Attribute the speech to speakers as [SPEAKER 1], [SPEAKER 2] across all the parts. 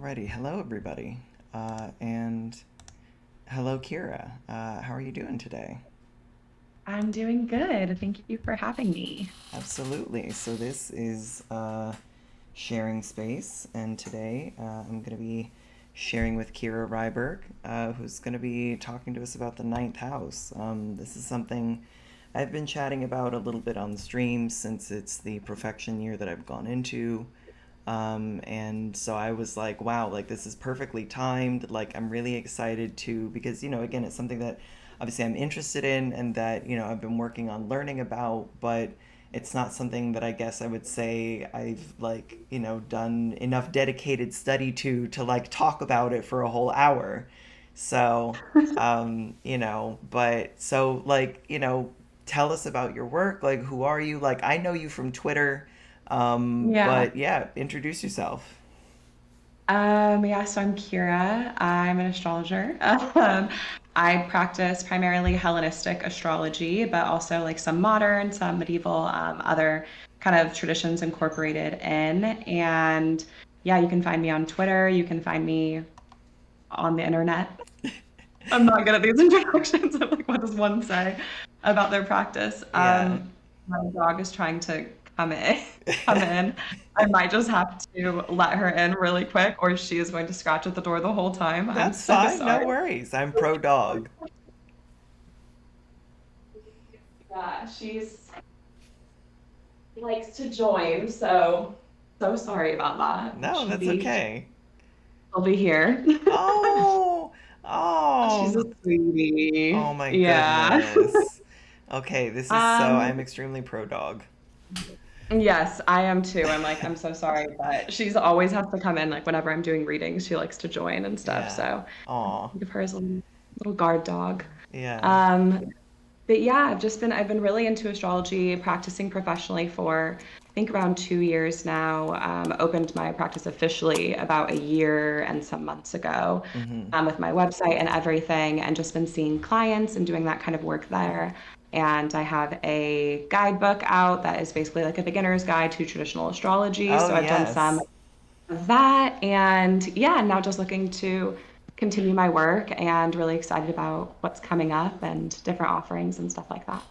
[SPEAKER 1] Alrighty, hello everybody, and hello Kira. How are you doing today?
[SPEAKER 2] I'm doing good. Thank you for having me.
[SPEAKER 1] Absolutely. So this is sharing space, and today I'm going to be sharing with Kira Ryberg, who's going to be talking to us about the ninth house. This is something I've been chatting about a little bit on the stream since it's the perfection year that I've gone into. And so I was like, wow, like this is perfectly timed. Like I'm really excited to, because, again, it's something that obviously I'm interested in and that, I've been working on learning about, but it's not something that I guess I would say I've like, done enough dedicated study to like talk about it for a whole hour. So, but so like, tell us about your work. Like, who are you? Like, I know you from Twitter.
[SPEAKER 2] Yeah.
[SPEAKER 1] But yeah, introduce yourself.
[SPEAKER 2] Yeah, so I'm Kira. I'm an astrologer. Um, I practice primarily Hellenistic astrology, but also like some modern, some medieval, other kind of traditions incorporated in. And yeah, you can find me on Twitter. You can find me on the internet. I'm not good at these introductions. I'm like, what does one say about their practice?
[SPEAKER 1] Yeah.
[SPEAKER 2] My dog is trying to come in. Come in. I might just have to let her in really quick, or she is going to scratch at the door the whole time. I'm
[SPEAKER 1] That's
[SPEAKER 2] so
[SPEAKER 1] fine, no
[SPEAKER 2] sorry.
[SPEAKER 1] worries. I'm pro dog.
[SPEAKER 2] Yeah, she likes to join, so sorry about that. But
[SPEAKER 1] No, that's okay.
[SPEAKER 2] she'll be here.
[SPEAKER 1] Oh,
[SPEAKER 2] She's a
[SPEAKER 1] oh, oh
[SPEAKER 2] sweetie.
[SPEAKER 1] my
[SPEAKER 2] Yeah.
[SPEAKER 1] goodness. Okay, this is so,
[SPEAKER 2] Um,
[SPEAKER 1] I'm extremely pro dog.
[SPEAKER 2] Yes, I am too. I'm so sorry, but she's always has to come in like whenever I'm doing readings, she likes to join and stuff.
[SPEAKER 1] Yeah.
[SPEAKER 2] So
[SPEAKER 1] Aw.
[SPEAKER 2] think of her as a little guard dog.
[SPEAKER 1] Yeah.
[SPEAKER 2] Um, but yeah, I've been really into astrology, practicing professionally for I think around 2 years now. Opened my practice officially about a year and some months ago,
[SPEAKER 1] Mm-hmm.
[SPEAKER 2] with my website and everything, and just been seeing clients and doing that kind of work there. And I have a guidebook out that is basically like a beginner's guide to traditional astrology.
[SPEAKER 1] Oh,
[SPEAKER 2] So I've done some
[SPEAKER 1] yes.
[SPEAKER 2] of that, and yeah, now just looking to continue my work and really excited about what's coming up and different offerings and stuff like that.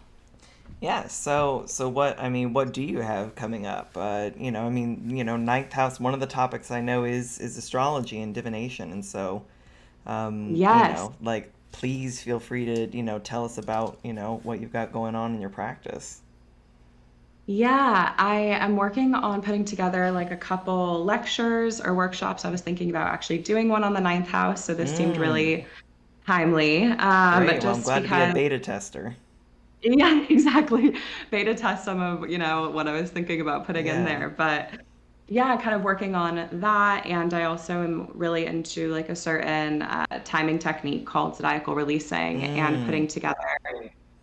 [SPEAKER 1] Yeah, so what I mean, what do you have coming up? Ninth house, one of the topics I know is astrology and divination, and so
[SPEAKER 2] Yes.
[SPEAKER 1] like please feel free to, tell us about, what you've got going on in your practice.
[SPEAKER 2] Yeah, I am working on putting together like a couple lectures or workshops. I was thinking about actually doing one on the ninth house, so this seemed
[SPEAKER 1] Mm,
[SPEAKER 2] really timely.
[SPEAKER 1] great. Well, I'm
[SPEAKER 2] Just
[SPEAKER 1] glad to be a
[SPEAKER 2] because,
[SPEAKER 1] beta tester.
[SPEAKER 2] yeah, exactly. Beta test some of, what I was thinking about putting in
[SPEAKER 1] Yeah.
[SPEAKER 2] there. But yeah, kind of working on that. And I also am really into like a certain timing technique called zodiacal releasing and
[SPEAKER 1] Mm.
[SPEAKER 2] putting together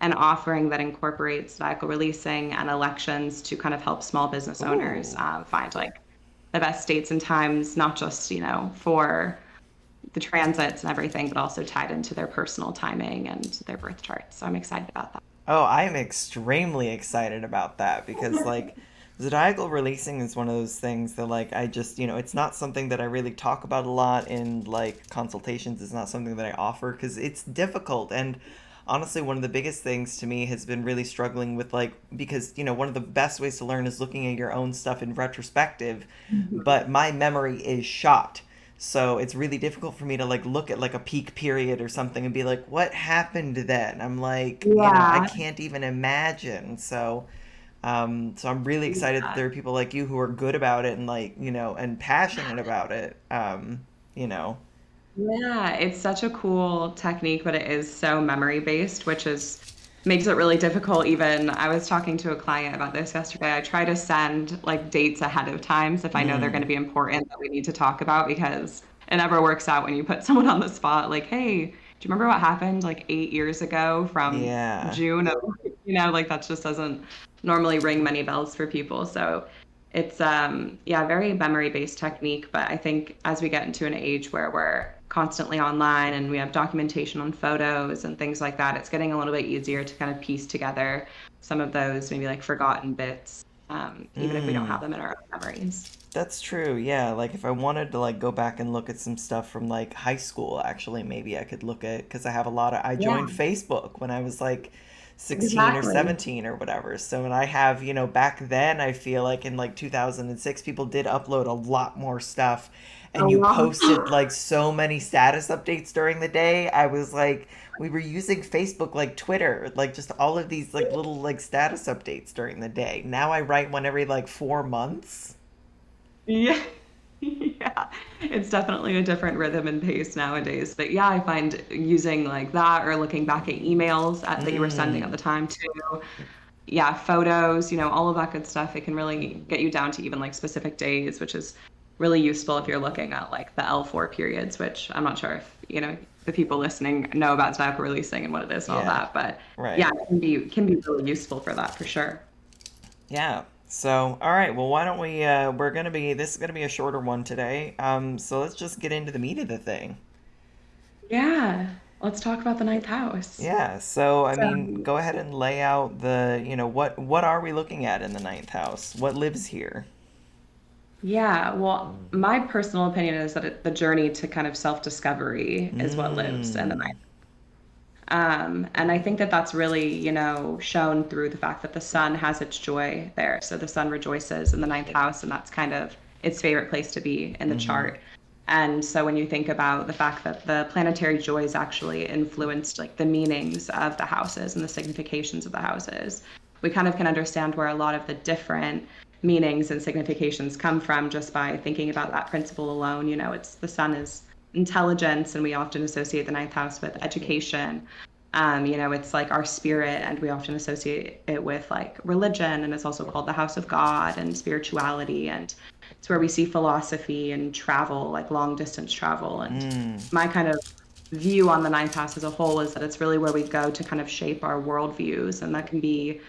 [SPEAKER 2] an offering that incorporates zodiacal releasing and elections to kind of help small business owners
[SPEAKER 1] Ooh.
[SPEAKER 2] find like the best dates and times, not just, for the transits and everything, but also tied into their personal timing and their birth charts. So I'm excited about that.
[SPEAKER 1] Oh, I'm extremely excited about that because like zodiacal releasing is one of those things that like I just, it's not something that I really talk about a lot in like consultations. It's not something that I offer because it's difficult. And honestly, one of the biggest things to me has been really struggling with like because, one of the best ways to learn is looking at your own stuff in retrospective,
[SPEAKER 2] Mhm.
[SPEAKER 1] but my memory is shot. So it's really difficult for me to like look at like a peak period or something and be like, what happened then? I'm like, I
[SPEAKER 2] Yeah.
[SPEAKER 1] can't even imagine. So I'm really excited that
[SPEAKER 2] Yeah.
[SPEAKER 1] there are people like you who are good about it and like, and passionate about it. You know.
[SPEAKER 2] Yeah, it's such a cool technique, but it is so memory based, which is makes it really difficult. Even I was talking to a client about this yesterday. I try to send like dates ahead of times if I know they're going
[SPEAKER 1] Mm,
[SPEAKER 2] to be important that we need to talk about because it never works out when you put someone on the spot. Like, hey, do you remember what happened like 8 years ago from
[SPEAKER 1] yeah.
[SPEAKER 2] June of, like that just doesn't normally ring many bells for people. So it's yeah, very memory-based technique, but I think as we get into an age where we're constantly online and we have documentation on photos and things like that, it's getting a little bit easier to kind of piece together some of those maybe like forgotten bits. even if we don't
[SPEAKER 1] Mm.
[SPEAKER 2] have them in our own memories.
[SPEAKER 1] That's true. Yeah, like if I wanted to like go back and look at some stuff from like high school, actually maybe I could look at because I have a lot of I
[SPEAKER 2] Yeah,
[SPEAKER 1] joined Facebook when I was like 16 or
[SPEAKER 2] exactly.
[SPEAKER 1] 17 or whatever. So and I have, back then I feel like in like 2006 people did upload a lot more stuff
[SPEAKER 2] A
[SPEAKER 1] and you
[SPEAKER 2] lot.
[SPEAKER 1] posted like so many status updates during the day. I was like we were using Facebook like Twitter, like just all of these like little like status updates during the day. Now I write one every like 4 months.
[SPEAKER 2] Yeah. Yeah. It's definitely a different rhythm and pace nowadays. But yeah, I find using like that or looking back at emails that you were sending at the
[SPEAKER 1] Mm.
[SPEAKER 2] time too. Yeah, photos, all of that good stuff. It can really get you down to even like specific days, which is really useful if you're looking at like the L4 periods, which I'm not sure if, the people listening know about zodiacal releasing and what it is and all
[SPEAKER 1] Yeah,
[SPEAKER 2] that. But yeah,
[SPEAKER 1] right.
[SPEAKER 2] it can be really useful for that for sure.
[SPEAKER 1] Yeah. So, all right. Well, why don't we? This is gonna be a shorter one today. So let's just get into the meat of the thing.
[SPEAKER 2] Yeah. Let's talk about the ninth house.
[SPEAKER 1] Yeah. So, I
[SPEAKER 2] So
[SPEAKER 1] mean, go ahead and lay out what are we looking at in the ninth house? What lives here?
[SPEAKER 2] yeah, well, my personal opinion is that the journey to kind of self-discovery is what lives in the
[SPEAKER 1] Mm.
[SPEAKER 2] And I think that that's really, shown through the fact that the sun has its joy there. So the sun rejoices in the ninth house, and that's kind of its favorite place to be in the
[SPEAKER 1] Mm-hmm.
[SPEAKER 2] chart. And so when you think about the fact that the planetary joys actually influenced like the meanings of the houses and the significations of the houses, we kind of can understand where a lot of the different meanings and significations come from just by thinking about that principle alone. It's the sun is intelligence, and we often associate the ninth house with education. It's like our spirit, and we often associate it with like religion, and it's also called the house of God and spirituality. And it's where we see philosophy and travel, like long distance travel. And
[SPEAKER 1] Mm.
[SPEAKER 2] my kind of view on the ninth house as a whole is that it's really where we go to kind of shape our worldviews. And that can be,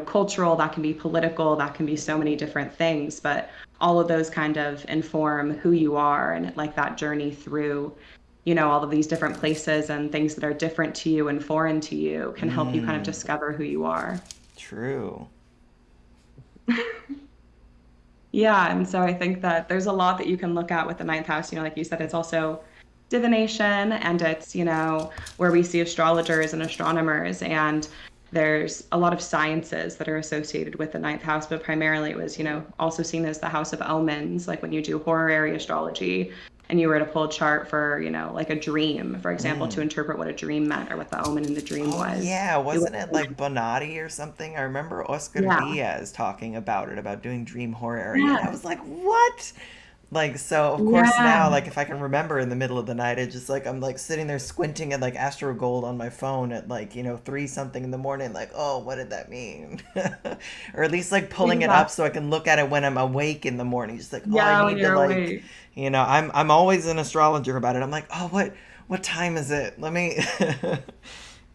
[SPEAKER 2] cultural, that can be political, that can be so many different things. But all of those kind of inform who you are and like that journey through all of these different places and things that are different to you and foreign to you can help you kind of
[SPEAKER 1] Mm.
[SPEAKER 2] discover who you are.
[SPEAKER 1] True.
[SPEAKER 2] Yeah, and so I think that there's a lot that you can look at with the ninth house. Like you said, it's also divination, and it's, where we see astrologers and astronomers, and there's a lot of sciences that are associated with the ninth house, but primarily it was, also seen as the house of omens, like when you do horary astrology and you were to pull a chart for, like a dream, for example, to
[SPEAKER 1] Mm.
[SPEAKER 2] interpret what a dream meant or what the omen in the dream
[SPEAKER 1] Oh
[SPEAKER 2] was.
[SPEAKER 1] yeah,
[SPEAKER 2] You
[SPEAKER 1] wasn't it
[SPEAKER 2] look,
[SPEAKER 1] like Bonatti or something? I remember Oscar
[SPEAKER 2] yeah,
[SPEAKER 1] Diaz talking about it, about doing dream horror, and I
[SPEAKER 2] yeah,
[SPEAKER 1] was like, "What?" Like, so of course now,
[SPEAKER 2] yeah.
[SPEAKER 1] like if I can remember in the middle of the night, it just like I'm like sitting there squinting at like Astro Gold on my phone at like, 3 something in the morning, like, "Oh, what did that mean?" Or at least like pulling it up
[SPEAKER 2] Exactly.
[SPEAKER 1] so I can look at it when I'm awake in the morning. Just like, "Oh, I
[SPEAKER 2] Yeah, when
[SPEAKER 1] need to
[SPEAKER 2] you're
[SPEAKER 1] like,
[SPEAKER 2] awake.
[SPEAKER 1] I'm always an astrologer about it. I'm like, "Oh, what time is it? Let me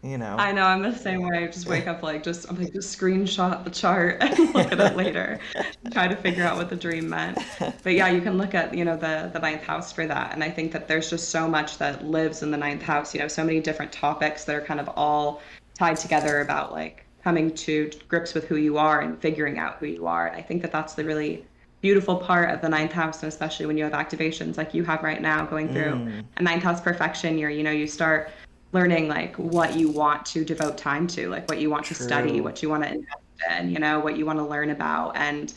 [SPEAKER 1] you know.
[SPEAKER 2] I know I'm the same way. I just wake up like I'm like just screenshot the chart and look at it later, try to figure out what the dream meant. But yeah, you can look at, the ninth house for that. And I think that there's just so much that lives in the ninth house, so many different topics that are kind of all tied together about like coming to grips with who you are and figuring out who you are. And I think that that's the really beautiful part of the ninth house, and especially when you have activations like you have right now going through
[SPEAKER 1] Mm,
[SPEAKER 2] a ninth house perfection year, you start learning like what you want to devote time to, like what you want to study,
[SPEAKER 1] true.
[SPEAKER 2] what you want to invest in, what you want to learn about and,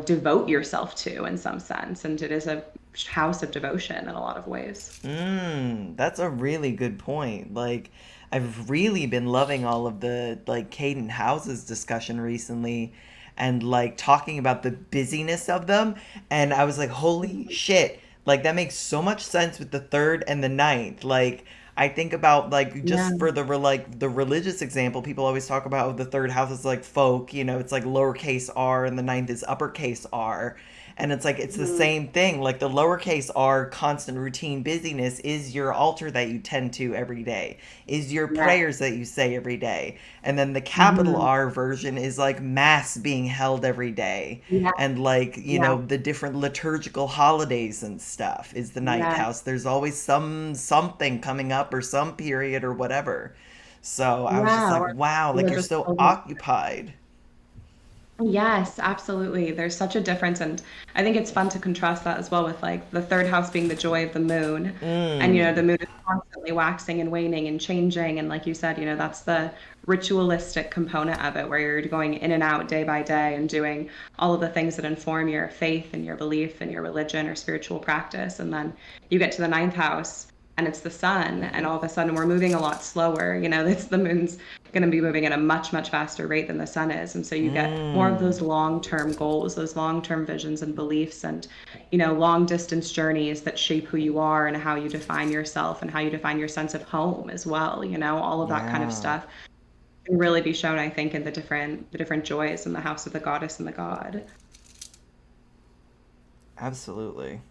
[SPEAKER 2] devote yourself to in some sense. And it is a house of devotion in a lot of ways.
[SPEAKER 1] That's a really good point. Like, I've really been loving all of the like Caden houses discussion recently and like talking about the busyness of them. And I was like, holy shit. Like, that makes so much sense with the third and the ninth. Like, I think about like
[SPEAKER 2] Yeah.
[SPEAKER 1] just for like the religious example, people always talk about the third house is like folk, it's like lowercase r and the ninth is uppercase r. And it's like it's the
[SPEAKER 2] Mhm.
[SPEAKER 1] same thing. Like the lowercase r, constant routine busyness, is your altar that you tend to every day, is your
[SPEAKER 2] Yeah.
[SPEAKER 1] prayers that you say every day. And then the capital
[SPEAKER 2] Mhm.
[SPEAKER 1] R version is like mass being held every day.
[SPEAKER 2] Yeah.
[SPEAKER 1] And like,
[SPEAKER 2] Yeah.
[SPEAKER 1] the different liturgical holidays and stuff is the ninth
[SPEAKER 2] Yes.
[SPEAKER 1] house. There's always something coming up or some period or whatever. So I was just
[SPEAKER 2] Yeah.
[SPEAKER 1] like,
[SPEAKER 2] Or
[SPEAKER 1] wow, like you're
[SPEAKER 2] religious
[SPEAKER 1] so
[SPEAKER 2] pilgrimage.
[SPEAKER 1] occupied.
[SPEAKER 2] Yes, absolutely. There's such a difference. And I think it's fun to contrast that as well with like the third house being the joy of the moon. And, the
[SPEAKER 1] Mm,
[SPEAKER 2] moon is constantly waxing and waning and changing. And like you said, that's the ritualistic component of it where you're going in and out day by day and doing all of the things that inform your faith and your belief and your religion or spiritual practice. And then you get to the ninth house and it's the sun. And all of a sudden we're moving a lot slower. It's the moon's going to be moving at a much, much faster rate than the sun is. And so you get more of
[SPEAKER 1] mm,
[SPEAKER 2] those long-term goals, those long-term visions and beliefs and, long distance journeys that shape who you are and how you define yourself and how you define your sense of home as well. All of that kind of
[SPEAKER 1] yeah,
[SPEAKER 2] stuff can really be shown, I think, in the different joys in the house of the goddess and the god.
[SPEAKER 1] absolutely.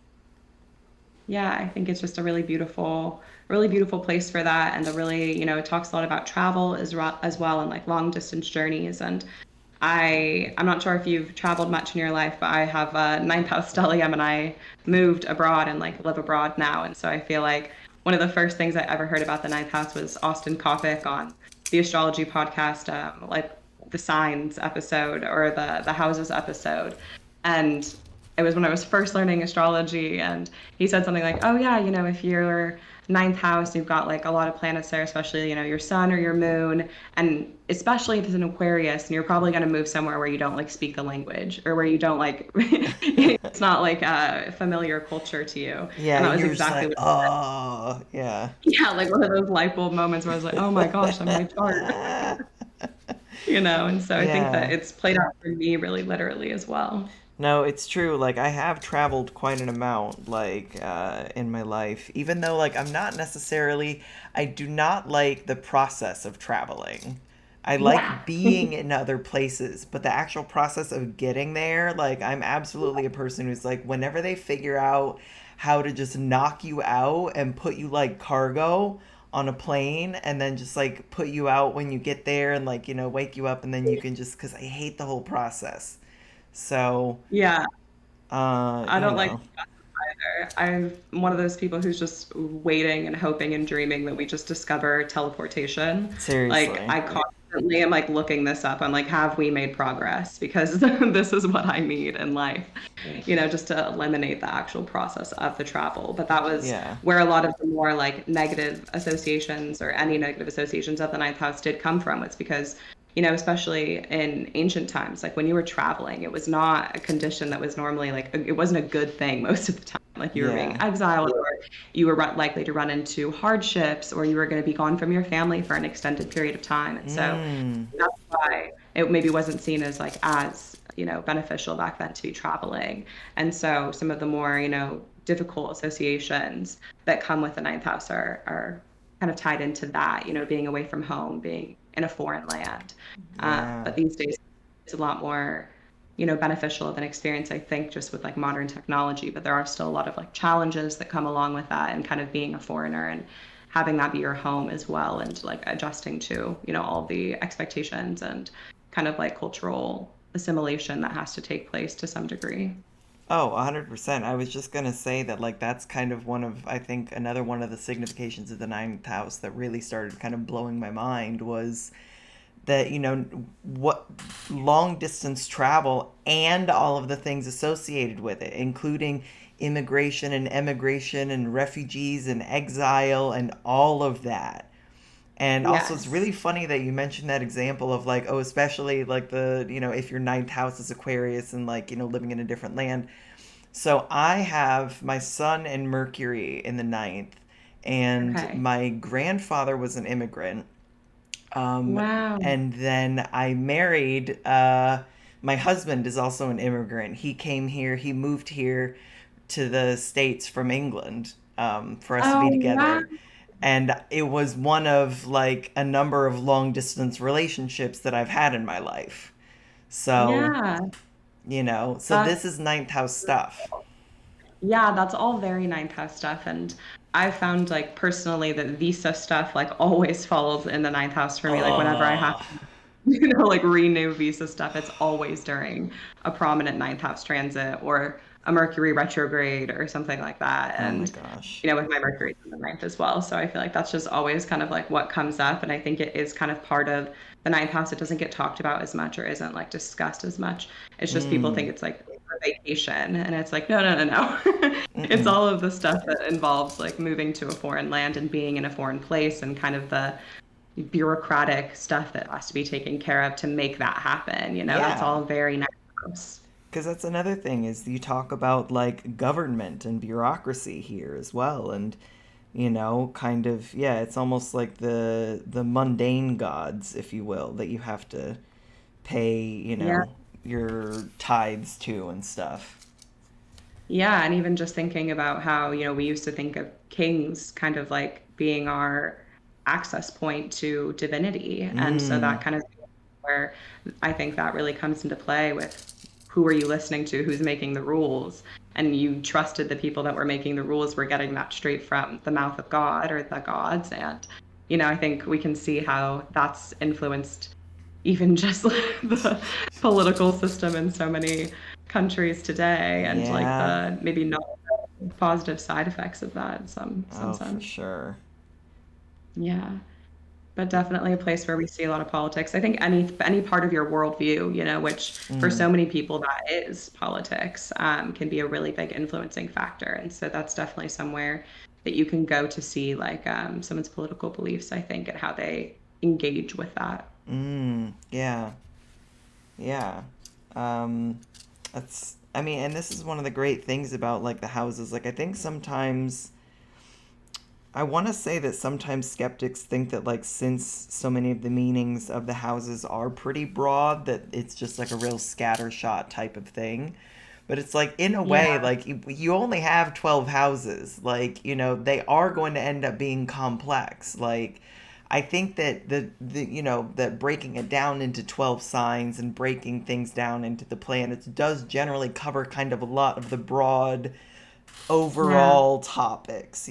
[SPEAKER 2] Yeah, I think it's just a really beautiful place for that. And it talks a lot about travel as well and like long distance journeys. And I'm not sure if you've traveled much in your life, but I have a ninth house stellium and I moved abroad and like live abroad now. And so I feel like one of the first things I ever heard about the ninth house was Austin Coppock on the astrology podcast, like the signs episode or the houses episode. And it was when I was first learning astrology, and he said something like, "Oh yeah, if you're ninth house, you've got like a lot of planets there, especially your sun or your moon, and especially if it's an Aquarius, and you're probably going to move somewhere where you don't like speak the language or where you don't like it's not like a familiar culture to you."
[SPEAKER 1] Yeah,
[SPEAKER 2] And that was
[SPEAKER 1] you're just
[SPEAKER 2] exactly
[SPEAKER 1] like,
[SPEAKER 2] what
[SPEAKER 1] oh, yeah.
[SPEAKER 2] yeah, like one of those light bulb moments where I was like, "Oh my gosh, on my chart." And so I think that
[SPEAKER 1] Yeah.
[SPEAKER 2] it's played out for me really literally as well.
[SPEAKER 1] No, it's true. Like, I have traveled quite an amount, in my life. Even though, like, I do not like the process of traveling. I like
[SPEAKER 2] Yeah.
[SPEAKER 1] being in other places, but the actual process of getting there, like, I'm absolutely a person who's like, whenever they figure out how to just knock you out and put you like cargo on a plane and then just like put you out when you get there and like, wake you up and then you can just, because I hate the whole process. So,
[SPEAKER 2] Yeah. I
[SPEAKER 1] you
[SPEAKER 2] don't like
[SPEAKER 1] know,
[SPEAKER 2] either. I'm one of those people who's just waiting and hoping and dreaming that we just discover teleportation. Like
[SPEAKER 1] seriously.
[SPEAKER 2] I constantly am like looking this up. I'm like, have we made progress? Because this is what I need in life, just to eliminate the actual process of the travel. But that was
[SPEAKER 1] Yeah.
[SPEAKER 2] where a lot of the more like negative associations or any negative associations of the ninth house did come from. It's because especially in ancient times, like when you were traveling, it was not a condition that was normally like, it wasn't a good thing most of the time. Like you were being
[SPEAKER 1] Yeah.
[SPEAKER 2] exiled, or you were likely to run into hardships, or you were going to be gone from your family for an extended period of time. And so
[SPEAKER 1] Mm.
[SPEAKER 2] that's why it maybe wasn't seen as like as, beneficial back then to be traveling. And so some of the more, difficult associations that come with the ninth house are kind of tied into that, being away from home, being in a foreign land.
[SPEAKER 1] Yeah.
[SPEAKER 2] But these days, it's a lot more, beneficial of an experience, I think, just with like modern technology. But there are still a lot of like challenges that come along with that and kind of being a foreigner and having that be your home as well and like adjusting to, all the expectations and kind of like cultural assimilation that has to take place to some degree.
[SPEAKER 1] Oh, 100%. I was just gonna say that, like, that's kind of one of, I think, another one of the significations of the ninth house that really started kind of blowing my mind was that, what long distance travel and all of the things associated with it, including immigration and emigration and refugees and exile and all of that. And also, it's
[SPEAKER 2] Yes.
[SPEAKER 1] really funny that you mentioned that example of like, oh, especially like if your ninth house is Aquarius and like, living in a different land. So I have my sun and Mercury in the ninth, and
[SPEAKER 2] Okay.
[SPEAKER 1] my grandfather was an immigrant. Um,
[SPEAKER 2] Wow.
[SPEAKER 1] and then I married, my husband is also an immigrant. He came here, he moved here to the States from England, for us to
[SPEAKER 2] Oh,
[SPEAKER 1] be
[SPEAKER 2] wow.
[SPEAKER 1] together. And it was one of like a number of long distance relationships that I've had in my life. So,
[SPEAKER 2] Yeah.
[SPEAKER 1] so
[SPEAKER 2] That's
[SPEAKER 1] this is ninth house stuff.
[SPEAKER 2] Yeah, that's all very ninth house stuff. And I found like personally that Visa stuff like always falls in the ninth house for me. Like whenever I have
[SPEAKER 1] Oh,
[SPEAKER 2] to, like renew Visa stuff, it's always during a prominent ninth house transit or a Mercury retrograde or something like that.
[SPEAKER 1] oh my
[SPEAKER 2] And,
[SPEAKER 1] gosh.
[SPEAKER 2] with my Mercury in the ninth as well. So I feel like that's just always kind of like what comes up. And I think it is kind of part of the ninth house, it doesn't get talked about as much or isn't like discussed as much. It's just people think
[SPEAKER 1] Mm.
[SPEAKER 2] it's like a vacation, and it's like, no, no, no, no. It's
[SPEAKER 1] Mm-mm.
[SPEAKER 2] all of the stuff that involves like moving to a foreign land and being in a foreign place and kind of the bureaucratic stuff that has to be taken care of to make that happen. That's
[SPEAKER 1] Yeah.
[SPEAKER 2] all very nice.
[SPEAKER 1] Because that's another thing is you talk about like government and bureaucracy here as well, and kind of yeah, it's almost like the mundane gods, if you will, that you have to pay,
[SPEAKER 2] Yeah.
[SPEAKER 1] your tithes to and stuff.
[SPEAKER 2] Yeah, and even just thinking about how, we used to think of kings kind of like being our access point to divinity. And so
[SPEAKER 1] Mm.
[SPEAKER 2] that kind of where I think that really comes into play with who are you listening to, who's making the rules, and you trusted the people that were making the rules were getting that straight from the mouth of God or the gods. And, I think we can see how that's influenced even just the political system in so many countries today and like
[SPEAKER 1] Yeah.
[SPEAKER 2] the maybe not positive side effects of that in some
[SPEAKER 1] Oh, for
[SPEAKER 2] sense.
[SPEAKER 1] sure.
[SPEAKER 2] Yeah. But definitely a place where we see a lot of politics. I think any part of your worldview, which for
[SPEAKER 1] Mm.
[SPEAKER 2] so many people that is politics, can be a really big influencing factor. And so that's definitely somewhere that you can go to see like someone's political beliefs, I think, and how they engage with that.
[SPEAKER 1] Mm. Yeah. Yeah. Um, I mean, and this is one of the great things about like the houses. Like, I think sometimes, I want to say that sometimes skeptics think that like since so many of the meanings of the houses are pretty broad, that it's just like a real scattershot type of thing. But it's like in a way,
[SPEAKER 2] Yeah.
[SPEAKER 1] like you only have 12 houses. Like, they are going to end up being complex. Like, I think that that breaking it down into 12 signs and breaking things down into the planets does generally cover kind of a lot of the broad
[SPEAKER 2] Yeah.
[SPEAKER 1] overall topics,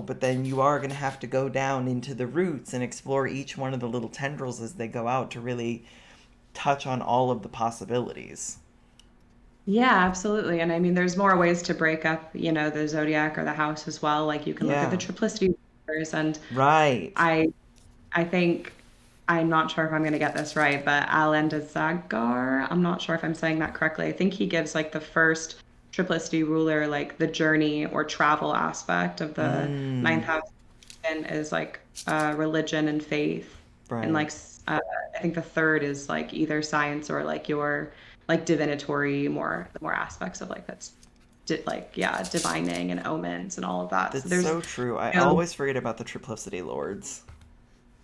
[SPEAKER 1] but then you are going to have to go down into the roots and explore each one of the little tendrils as they go out to really touch on all of the possibilities.
[SPEAKER 2] Yeah, absolutely. And I mean, there's more ways to break up, the zodiac or the house as well. Like you can look at the
[SPEAKER 1] Yeah.
[SPEAKER 2] triplicity rulers, and
[SPEAKER 1] Right.
[SPEAKER 2] I I think I'm not sure if I'm going to get this right, but Zagar, I'm not sure if I'm saying that correctly. I think he gives like the first triplicity ruler, like the journey or travel aspect of the ninth
[SPEAKER 1] Mm.
[SPEAKER 2] house, and is like religion and faith, and
[SPEAKER 1] Right.
[SPEAKER 2] like I think the third is like either science or like your like divinatory, more the more aspects of like that's like yeah, divining and omens and all of that. So
[SPEAKER 1] That's
[SPEAKER 2] there's
[SPEAKER 1] so true. I
[SPEAKER 2] you know
[SPEAKER 1] always forget about the triplicity lords.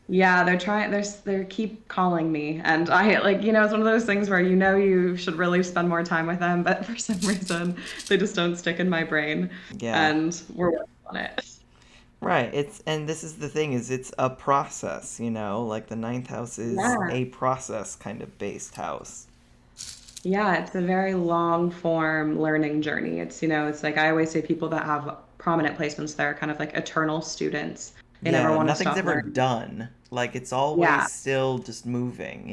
[SPEAKER 2] yeah, they're trying. They keep calling me, and I like it's one of those things where you should really spend more time with them, but for some reason they just don't stick in my brain,
[SPEAKER 1] Yeah.
[SPEAKER 2] and we're working on it.
[SPEAKER 1] Right. And this is the thing is it's a process, like the ninth house is
[SPEAKER 2] Yeah,
[SPEAKER 1] a process kind of based house.
[SPEAKER 2] yeah, it's a very long form learning journey. It's like I always say people that have prominent placements there are kind of like eternal students. They never
[SPEAKER 1] Yeah,
[SPEAKER 2] want to
[SPEAKER 1] nothing's
[SPEAKER 2] stop
[SPEAKER 1] ever
[SPEAKER 2] learning.
[SPEAKER 1] done. Like it's
[SPEAKER 2] Yeah,
[SPEAKER 1] always still just moving.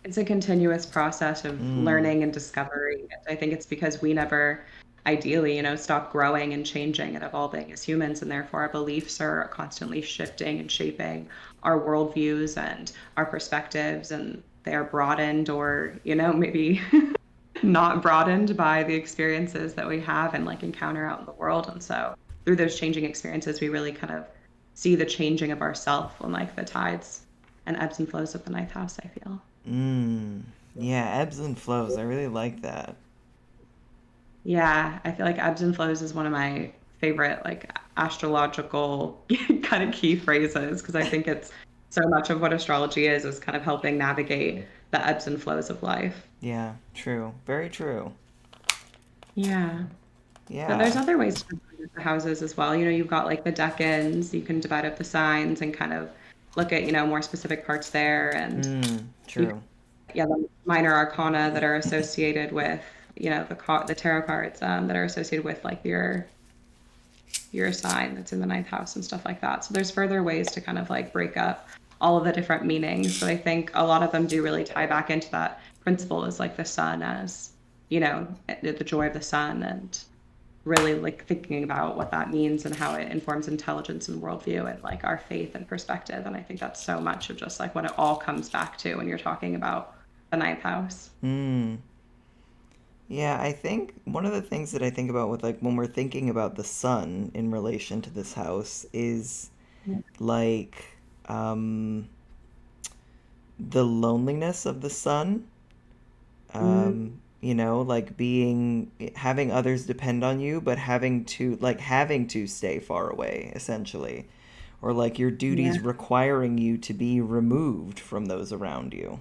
[SPEAKER 2] it's a continuous process of
[SPEAKER 1] Mm.
[SPEAKER 2] learning and discovery. I think it's because we never ideally, stop growing and changing and evolving as humans, and therefore our beliefs are constantly shifting and shaping our worldviews and our perspectives, and they are broadened or, maybe not broadened by the experiences that we have and like encounter out in the world. And so through those changing experiences, we really kind of see the changing of ourself and like the tides and ebbs and flows of the ninth house, I feel.
[SPEAKER 1] Mm. Yeah, ebbs and flows. I really like that.
[SPEAKER 2] Yeah, I feel like ebbs and flows is one of my favorite like astrological kind of key phrases because I think it's so much of what astrology is kind of helping navigate the ebbs and flows of life.
[SPEAKER 1] Yeah, true. Very true.
[SPEAKER 2] Yeah. But there's
[SPEAKER 1] Yeah.
[SPEAKER 2] other ways to divide up the houses as well. You've got like the decans, you can divide up the signs and kind of look at, more specific parts there. And
[SPEAKER 1] Mm.
[SPEAKER 2] you,
[SPEAKER 1] True.
[SPEAKER 2] yeah, the minor arcana that are associated with, the tarot cards that are associated with like your sign that's in the ninth house and stuff like that. So there's further ways to kind of like break up all of the different meanings. But I think a lot of them do really tie back into that principle is like the sun as, the joy of the sun and really like thinking about what that means and how it informs intelligence and worldview and like our faith and perspective. And I think that's so much of just like what it all comes back to when you're talking about the ninth house.
[SPEAKER 1] Hmm. Yeah, I think one of the things that I think about with like when we're thinking about the sun in relation to this house is like um the loneliness of the sun.
[SPEAKER 2] Mm,
[SPEAKER 1] Like being having others depend on you, but having to stay far away, essentially. Or like your
[SPEAKER 2] yeah.
[SPEAKER 1] duties requiring you to be removed from those around you.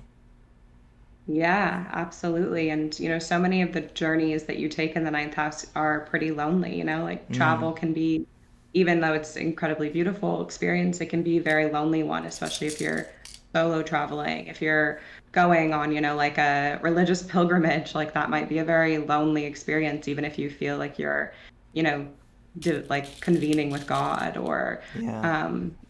[SPEAKER 2] Yeah, absolutely. And, so many of the journeys that you take in the ninth house are pretty lonely, like
[SPEAKER 1] Mm,
[SPEAKER 2] travel can be, even though it's incredibly beautiful experience, it can be a very lonely one, especially if you're solo traveling. If you're going on, like a religious pilgrimage, like that might be a very lonely experience, even if you feel like you're, you know, like convening with God or
[SPEAKER 1] yeah.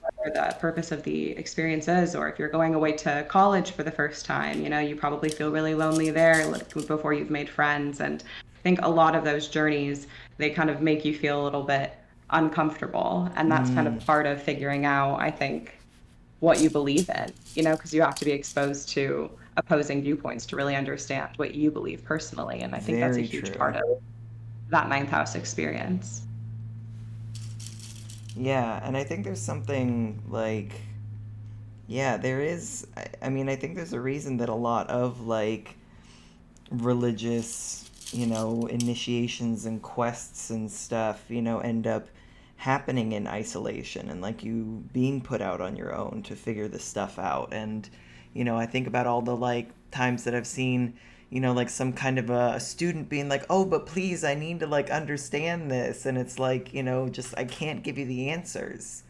[SPEAKER 2] whatever the purpose of the experience is, or if you're going away to college for the first time, you probably feel really lonely there like, before you've made friends. And I think a lot of those journeys, they kind of make you feel a little bit uncomfortable. And that's kind
[SPEAKER 1] Mm,
[SPEAKER 2] of part of figuring out, I think, what you believe in, because you have to be exposed to opposing viewpoints to really understand what you believe personally. And I think that's a
[SPEAKER 1] very
[SPEAKER 2] huge
[SPEAKER 1] true.
[SPEAKER 2] part of that ninth house experience.
[SPEAKER 1] Yeah, and I think there's something like, yeah, there is. I mean, I think there's a reason that a lot of like religious, initiations and quests and stuff, end up happening in isolation and like you being put out on your own to figure this stuff out. And, I think about all the like times that I've seen, like some kind of a student being like, oh, but please, I need to like understand this. And it's like, just I can't give you the answers.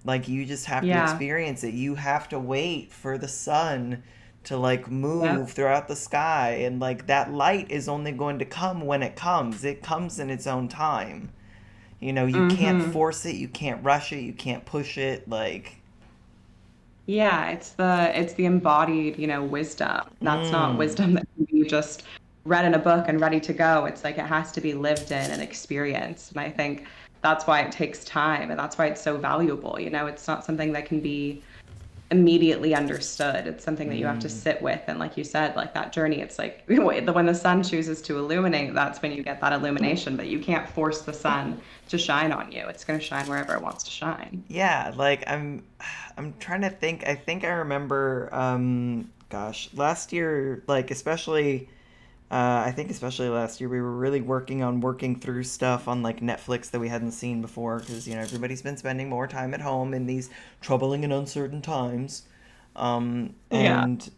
[SPEAKER 1] Like you just have to
[SPEAKER 2] Yeah.
[SPEAKER 1] experience it. You have to wait for the sun to like move
[SPEAKER 2] Yep.
[SPEAKER 1] throughout the sky and like that light is only going to come when it comes. It comes in its own time. You can't
[SPEAKER 2] Hmm.
[SPEAKER 1] force it, you can't rush it, you can't push it like
[SPEAKER 2] Yeah, it's the embodied, wisdom. That's not
[SPEAKER 1] mm,
[SPEAKER 2] wisdom that can be just read in a book and ready to go. It's like it has to be lived in and experienced. And I think that's why it takes time and that's why it's so valuable. It's not something that can be immediately understood. It's something that you have to
[SPEAKER 1] mm,
[SPEAKER 2] sit with. And like you said, like that journey, it's like when the sun chooses to illuminate, that's when you get that illumination. But you can't force the sun to shine on you. It's going to shine wherever it wants to shine.
[SPEAKER 1] yeah, like I'm trying to think. I think I remember gosh, last year like especially I think especially last year we were really working through stuff on like Netflix that we hadn't seen before because everybody's been spending more time at home in these troubling and uncertain times.
[SPEAKER 2] Yeah.
[SPEAKER 1] And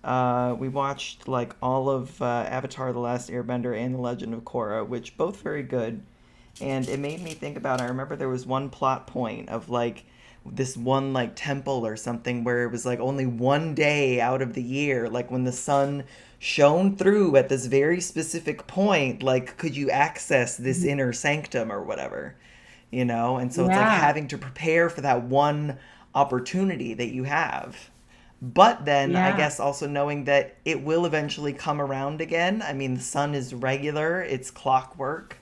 [SPEAKER 1] we watched like all of Avatar: The Last Airbender and The Legend of Korra, which both very good. And it made me think about. I remember there was one plot point of like this one like temple or something where it was like only one day out of the year, like when the sun shone through at this very specific point, like could you access this inner sanctum or whatever, and so it's like
[SPEAKER 2] Yeah.
[SPEAKER 1] having to prepare for that one opportunity that you have, but then I
[SPEAKER 2] Yeah.
[SPEAKER 1] guess also knowing that it will eventually come around again. I mean, the sun is regular, it's clockwork.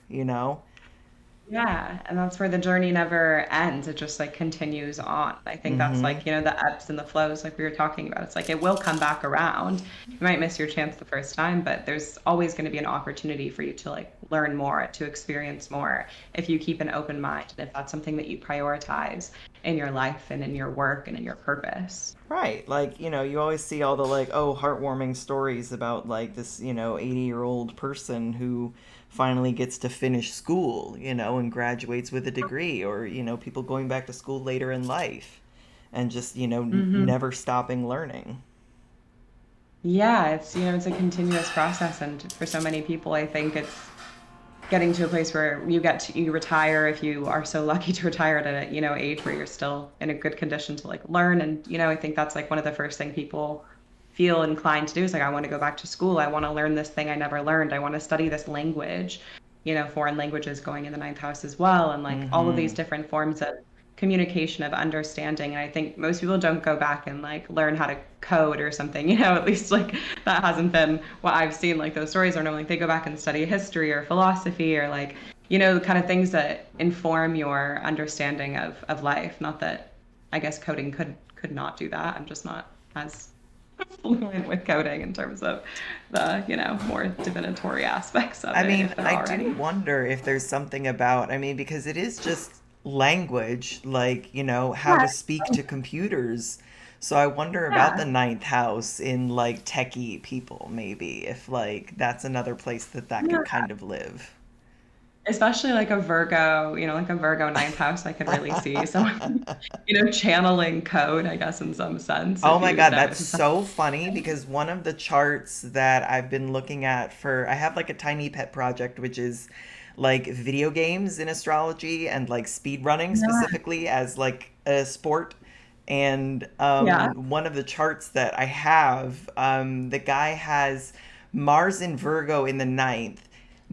[SPEAKER 2] Yeah, and that's where the journey never ends. It just like continues on. I think that's
[SPEAKER 1] Mm-hmm.
[SPEAKER 2] like, the ebbs and the flows like we were talking about. It's like it will come back around. You might miss your chance the first time, but there's always going to be an opportunity for you to like learn more, to experience more if you keep an open mind and if that's something that you prioritize in your life and in your work and in your purpose.
[SPEAKER 1] Right. Like, you always see all the like, oh, heartwarming stories about like this, 80-year-old person who finally gets to finish school, and graduates with a degree, or, people going back to school later in life and just,
[SPEAKER 2] Hmm.
[SPEAKER 1] never stopping learning.
[SPEAKER 2] Yeah, it's a continuous process. And for so many people, I think it's getting to a place where you retire if you are so lucky to retire at a age where you're still in a good condition to like learn. And I think that's like one of the first thing people feel inclined to do is like, I want to go back to school, I want to learn this thing I never learned, I want to study this language. Foreign languages going in the ninth house as well, and like all of these
[SPEAKER 1] Mm-hmm.
[SPEAKER 2] different forms of communication, of understanding. And I think most people don't go back and like learn how to code or something, at least like that hasn't been what I've seen. Like those stories are normally like they go back and study history or philosophy or like, the kind of things that inform your understanding of life. Not that I guess coding could not do that. I'm just not as fluent with coding in terms of the, more divinatory aspects of
[SPEAKER 1] I
[SPEAKER 2] it,
[SPEAKER 1] mean,
[SPEAKER 2] if there
[SPEAKER 1] I
[SPEAKER 2] are
[SPEAKER 1] do
[SPEAKER 2] any.
[SPEAKER 1] wonder if there's something about, I mean, because it is just language, like, how
[SPEAKER 2] Yeah.
[SPEAKER 1] to speak to computers. So I wonder about the
[SPEAKER 2] Yeah.
[SPEAKER 1] ninth house in like techie people, maybe, if like that's another place that that could
[SPEAKER 2] Yeah.
[SPEAKER 1] kind of live.
[SPEAKER 2] Especially like a Virgo, like a Virgo ninth house, I could really see someone, channeling code, I guess, in some sense,
[SPEAKER 1] Oh
[SPEAKER 2] if
[SPEAKER 1] my
[SPEAKER 2] you
[SPEAKER 1] God,
[SPEAKER 2] know,
[SPEAKER 1] that's
[SPEAKER 2] if it's
[SPEAKER 1] so funny because one of the charts that I've been looking at for, I have like a tiny pet project, which is like video games in astrology and like speed running
[SPEAKER 2] yeah.
[SPEAKER 1] specifically as like a sport. And
[SPEAKER 2] Yeah.
[SPEAKER 1] one of the charts that I have, the guy has Mars in Virgo in the ninth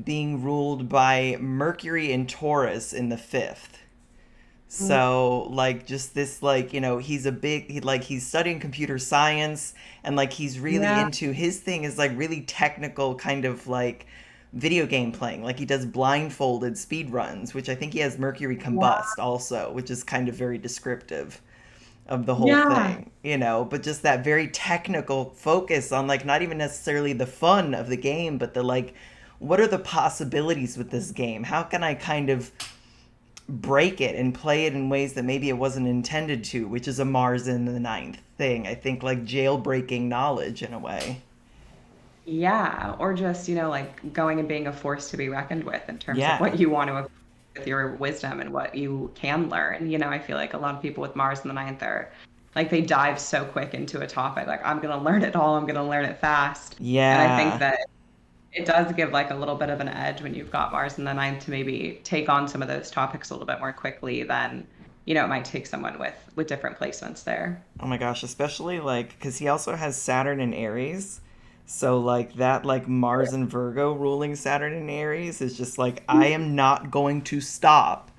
[SPEAKER 1] being ruled by Mercury in Taurus in the fifth. So like just this like he's a big he's studying computer science and like he's really
[SPEAKER 2] Yeah.
[SPEAKER 1] into his thing is like really technical kind of like video game playing. Like he does blindfolded speed runs, which I think he has Mercury
[SPEAKER 2] Yeah.
[SPEAKER 1] combust also, which is kind of very descriptive of the whole
[SPEAKER 2] Yeah.
[SPEAKER 1] thing, but just that very technical focus on like not even necessarily the fun of the game, but the like what are the possibilities with this game? How can I kind of break it and play it in ways that maybe it wasn't intended to, which is a Mars in the ninth thing. I think like jailbreaking knowledge in a way.
[SPEAKER 2] Yeah. Or just, like going and being a force to be reckoned with in terms of
[SPEAKER 1] Yeah.
[SPEAKER 2] what you want to with your wisdom and what you can learn. I feel like a lot of people with Mars in the ninth are like they dive so quick into a topic, like I'm gonna learn it all, I'm gonna learn it fast. And I think
[SPEAKER 1] Yeah.
[SPEAKER 2] that it does give like a little bit of an edge when you've got Mars in the ninth to maybe take on some of those topics a little bit more quickly than, it might take someone with different placements there.
[SPEAKER 1] Oh my gosh, especially like because he also has Saturn in Aries. So like that like Mars and Virgo ruling Saturn in Aries is just like I am not going to stop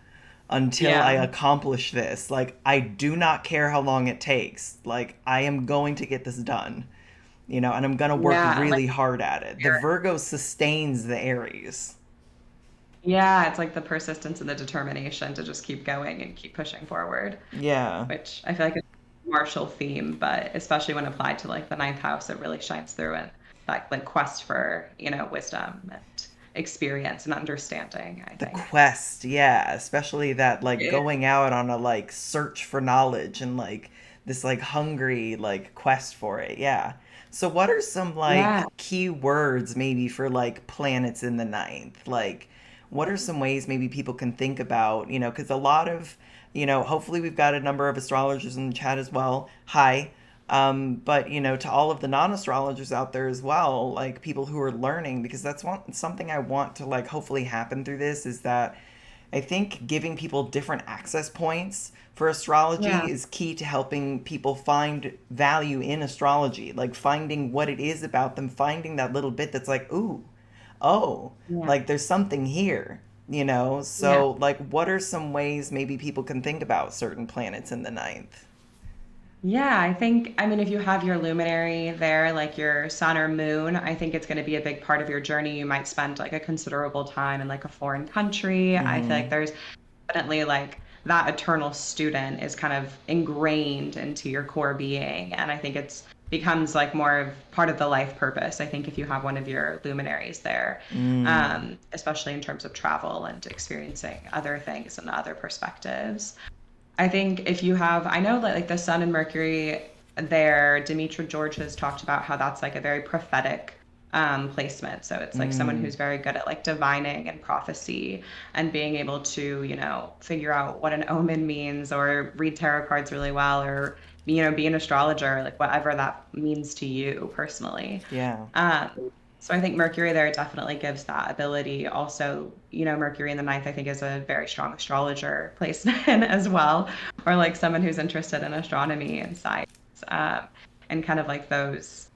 [SPEAKER 1] until I
[SPEAKER 2] Yeah.
[SPEAKER 1] accomplish this. Like I do not care how long it takes. Like I am going to get this done. And I'm going to work
[SPEAKER 2] Yeah. Like,
[SPEAKER 1] really hard at it. The Virgo sustains the Aries.
[SPEAKER 2] yeah, it's like the persistence and the determination to just keep going and keep pushing forward,
[SPEAKER 1] Yeah.
[SPEAKER 2] which I feel like is a martial theme, but especially when applied to like the ninth house, it really shines through in that like quest for, wisdom and experience and understanding, I
[SPEAKER 1] The
[SPEAKER 2] think.
[SPEAKER 1] quest, yeah, especially that like
[SPEAKER 2] Yeah.
[SPEAKER 1] going out on a like search for knowledge and like this like hungry like quest for it. Yeah. So what are some
[SPEAKER 2] Yeah.
[SPEAKER 1] like key words maybe for like planets in the ninth? Like what are some ways maybe people can think about, because a lot of, hopefully we've got a number of astrologers in the chat as well. Hi. But to all of the non-astrologers out there as well, like people who are learning, because that's something I want to like hopefully happen through this is that I think giving people different access points for
[SPEAKER 2] Yeah.
[SPEAKER 1] astrology is key to helping people find value in astrology, like finding what it is about them, finding that little bit that's like, ooh, oh,
[SPEAKER 2] Yeah.
[SPEAKER 1] like there's something here,
[SPEAKER 2] Yeah.
[SPEAKER 1] So, like, what are some ways maybe people can think about certain planets in the ninth?
[SPEAKER 2] Yeah, I think, I mean, if you have your luminary there, like your sun or moon, I think it's going to be a big part of your journey. You might spend like a considerable time in like a foreign country. I feel like
[SPEAKER 1] Mm-hmm.
[SPEAKER 2] there's definitely like that eternal student is kind of ingrained into your core being. And I think it's becomes like more of part of the life purpose. I think if you have one of your luminaries there,
[SPEAKER 1] Mm.
[SPEAKER 2] especially in terms of travel and experiencing other things and other perspectives. I think if you have, I know that like the Sun and Mercury there, Demetra George has talked about how that's like a very prophetic placement. So it's like someone
[SPEAKER 1] Mm.
[SPEAKER 2] who's very good at like divining and prophecy and being able to, figure out what an omen means or read tarot cards really well or, be an astrologer, like whatever that means to you personally.
[SPEAKER 1] Yeah.
[SPEAKER 2] So I think Mercury there definitely gives that ability. Also, Mercury in the ninth, I think, is a very strong astrologer placement as well, or like someone who's interested in astronomy and science, um, and kind of like those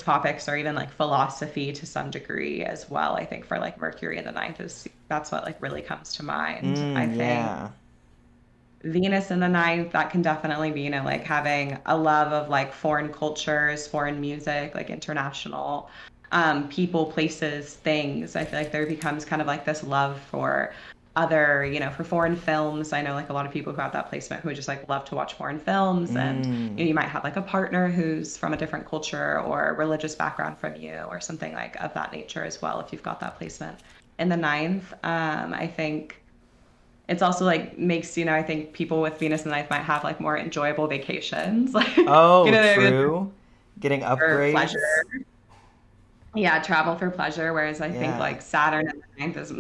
[SPEAKER 2] topics, or even like philosophy to some degree as well. I think for like Mercury in the ninth is that's what like really comes to mind. I think
[SPEAKER 1] Yeah.
[SPEAKER 2] Venus in the ninth, that can definitely be, like having a love of like foreign cultures, foreign music, like international. people, places, things. I feel like there becomes kind of like this love for other, for foreign films. I know like a lot of people who have that placement who just like love to watch foreign films, and
[SPEAKER 1] Mm.
[SPEAKER 2] you might have like a partner who's from a different culture or religious background from you or something like of that nature as well if you've got that placement. In the ninth, I think it's also like makes, I think people with Venus in the ninth might have like more enjoyable vacations, like,
[SPEAKER 1] Oh,
[SPEAKER 2] they're
[SPEAKER 1] true. Getting
[SPEAKER 2] for pleasure.
[SPEAKER 1] upgrades.
[SPEAKER 2] Yeah, travel for pleasure, whereas I think
[SPEAKER 1] Yeah.
[SPEAKER 2] like Saturn in the ninth is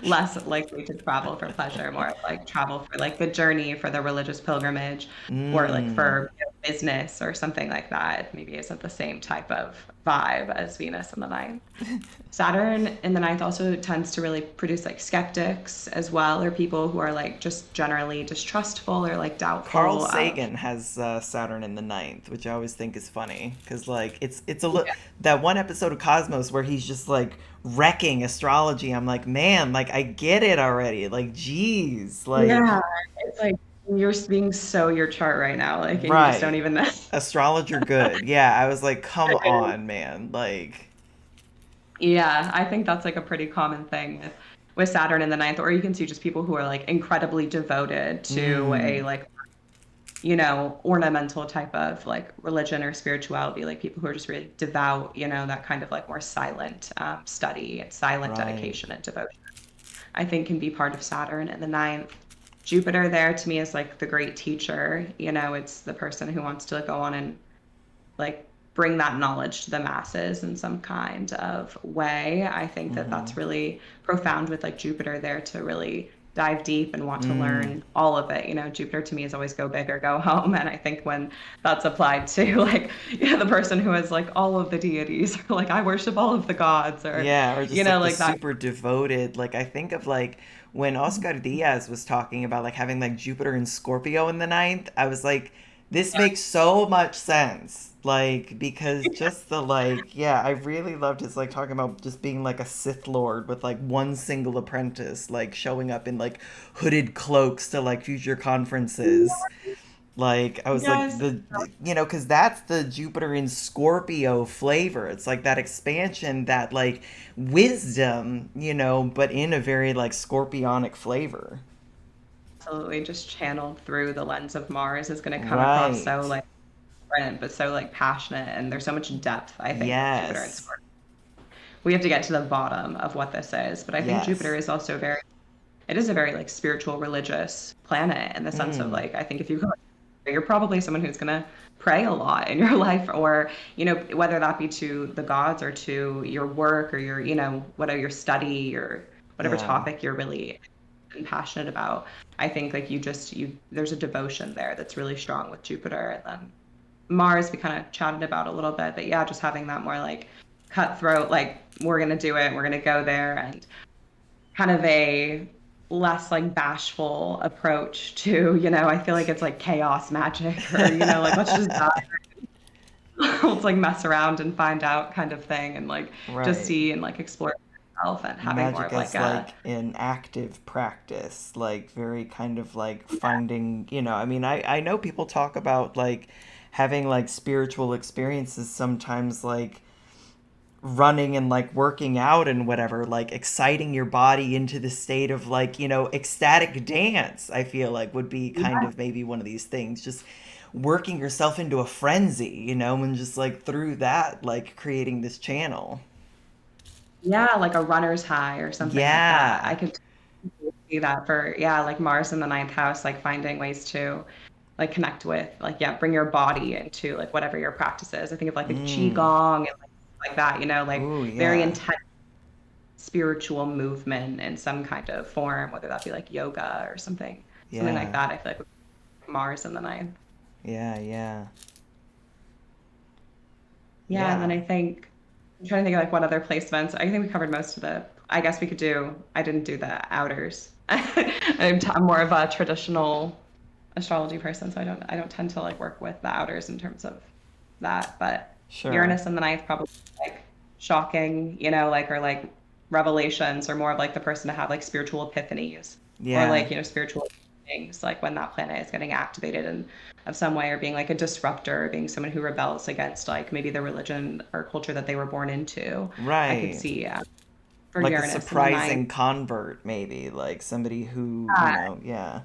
[SPEAKER 2] less likely to travel for pleasure, more of like travel for like the journey, for the religious pilgrimage, or like
[SPEAKER 1] Mm.
[SPEAKER 2] for business or something like that. It maybe isn't the same type of vibe as Venus in the ninth. Saturn in the ninth also tends to really produce like skeptics as well, or people who are like just generally distrustful or like
[SPEAKER 1] Carl
[SPEAKER 2] doubtful of.
[SPEAKER 1] Sagan has Saturn in the ninth, which I always think is funny because like it's a
[SPEAKER 2] Yeah.
[SPEAKER 1] that one episode of Cosmos where he's just like wrecking astrology. I'm like, man, like I get it already. Like, geez, like
[SPEAKER 2] Yeah, it's like you're being so your chart right now, like, and you just don't
[SPEAKER 1] right,
[SPEAKER 2] even know.
[SPEAKER 1] astrologer good. Yeah, I was like, come on, man, like
[SPEAKER 2] Yeah, I think that's like a pretty common thing with Saturn in the ninth, or you can see just people who are like incredibly devoted to a
[SPEAKER 1] mm,
[SPEAKER 2] like, ornamental type of like religion or spirituality, like people who are just really devout, that kind of like more silent study and silent
[SPEAKER 1] right.
[SPEAKER 2] dedication and devotion, I think can be part of Saturn in the ninth. Jupiter there to me is like the great teacher, it's the person who wants to go on and like bring that knowledge to the masses in some kind of way. I think that
[SPEAKER 1] Mm-hmm.
[SPEAKER 2] that's really profound with like Jupiter there to really dive deep and want to
[SPEAKER 1] Mm,
[SPEAKER 2] learn all of it. Jupiter to me is always go big or go home. And I think when that's applied to like, the person who has like all of the deities, or like I worship all of the gods, or,
[SPEAKER 1] yeah, or just like the
[SPEAKER 2] like that.
[SPEAKER 1] super devoted. Like I think of like when Oscar Diaz was talking about like having like Jupiter and Scorpio in the ninth. I was like, this makes so much sense. Like because just the like, yeah, I really loved his like talking about just being like a Sith Lord with like one single apprentice, like showing up in like hooded cloaks to like future conferences. Like I was like
[SPEAKER 2] Yes.
[SPEAKER 1] the because that's the Jupiter in Scorpio flavor. It's like that expansion, that like wisdom, but in a very like scorpionic flavor.
[SPEAKER 2] Absolutely, just channeled through the lens of Mars is going to come across so
[SPEAKER 1] Right.
[SPEAKER 2] like different, but so like passionate, and there's so much depth, I think, with Jupiter and
[SPEAKER 1] Yes.
[SPEAKER 2] Scorpio. We have to get to the bottom of what this is, but I think Jupiter
[SPEAKER 1] Yes.
[SPEAKER 2] is also it is a very like spiritual, religious planet in the sense of
[SPEAKER 1] Mm.
[SPEAKER 2] like, I think if you're probably someone who's going to pray a lot in your life, or, whether that be to the gods or to your work or your, whatever your study or whatever
[SPEAKER 1] Yeah.
[SPEAKER 2] topic you're really passionate about. I think like there's a devotion there that's really strong with Jupiter. And then Mars we kind of chatted about a little bit, but yeah, just having that more like cutthroat, like we're gonna do it, we're gonna go there, and kind of a less like bashful approach to, I feel like it's like chaos magic, or, like let's just die. Let's like mess around and find out kind of thing, and like just
[SPEAKER 1] Right.
[SPEAKER 2] see and like explore yourself, and having more
[SPEAKER 1] Magic
[SPEAKER 2] of like
[SPEAKER 1] as
[SPEAKER 2] a.
[SPEAKER 1] like an active practice, like very kind of like finding, I mean, I know people talk about like having like spiritual experiences sometimes, like running and like working out and whatever, like exciting your body into the state of like, ecstatic dance. I feel like would be kind
[SPEAKER 2] Yeah,
[SPEAKER 1] of maybe one of these things, just working yourself into a frenzy, and just like through that, like creating this channel.
[SPEAKER 2] yeah, like a runner's high or something like that. I
[SPEAKER 1] Yeah.
[SPEAKER 2] could see that for, yeah, like Mars in the ninth house, like finding ways to like connect with, like, yeah, bring your body into like whatever your practice is. I think of like a
[SPEAKER 1] Mm.
[SPEAKER 2] qigong and like that, like
[SPEAKER 1] Ooh,
[SPEAKER 2] very
[SPEAKER 1] yeah.
[SPEAKER 2] intense spiritual movement in some kind of form, whether that be like yoga or something like
[SPEAKER 1] Yeah.
[SPEAKER 2] that. I feel like Mars in the ninth.
[SPEAKER 1] Yeah, yeah.
[SPEAKER 2] Yeah, and then
[SPEAKER 1] Yeah.
[SPEAKER 2] I'm trying to think of like what other placements. I think we covered most of the. I guess we could do. I didn't do the outers. I'm more of a traditional astrology person, so I don't tend to like work with the outers in terms of that. But
[SPEAKER 1] Sure.
[SPEAKER 2] Uranus in the ninth probably like shocking, like, or like revelations, or more of like the person to have like spiritual epiphanies, or
[SPEAKER 1] Yeah.
[SPEAKER 2] like, spiritual things, like when that planet is getting activated in of some way, or being like a disruptor, being someone who rebels against like maybe the religion or culture that they were born into. I could
[SPEAKER 1] Right.
[SPEAKER 2] see for
[SPEAKER 1] Like a
[SPEAKER 2] Uranus in the ninth.
[SPEAKER 1] surprising convert, maybe. Like somebody who, yeah.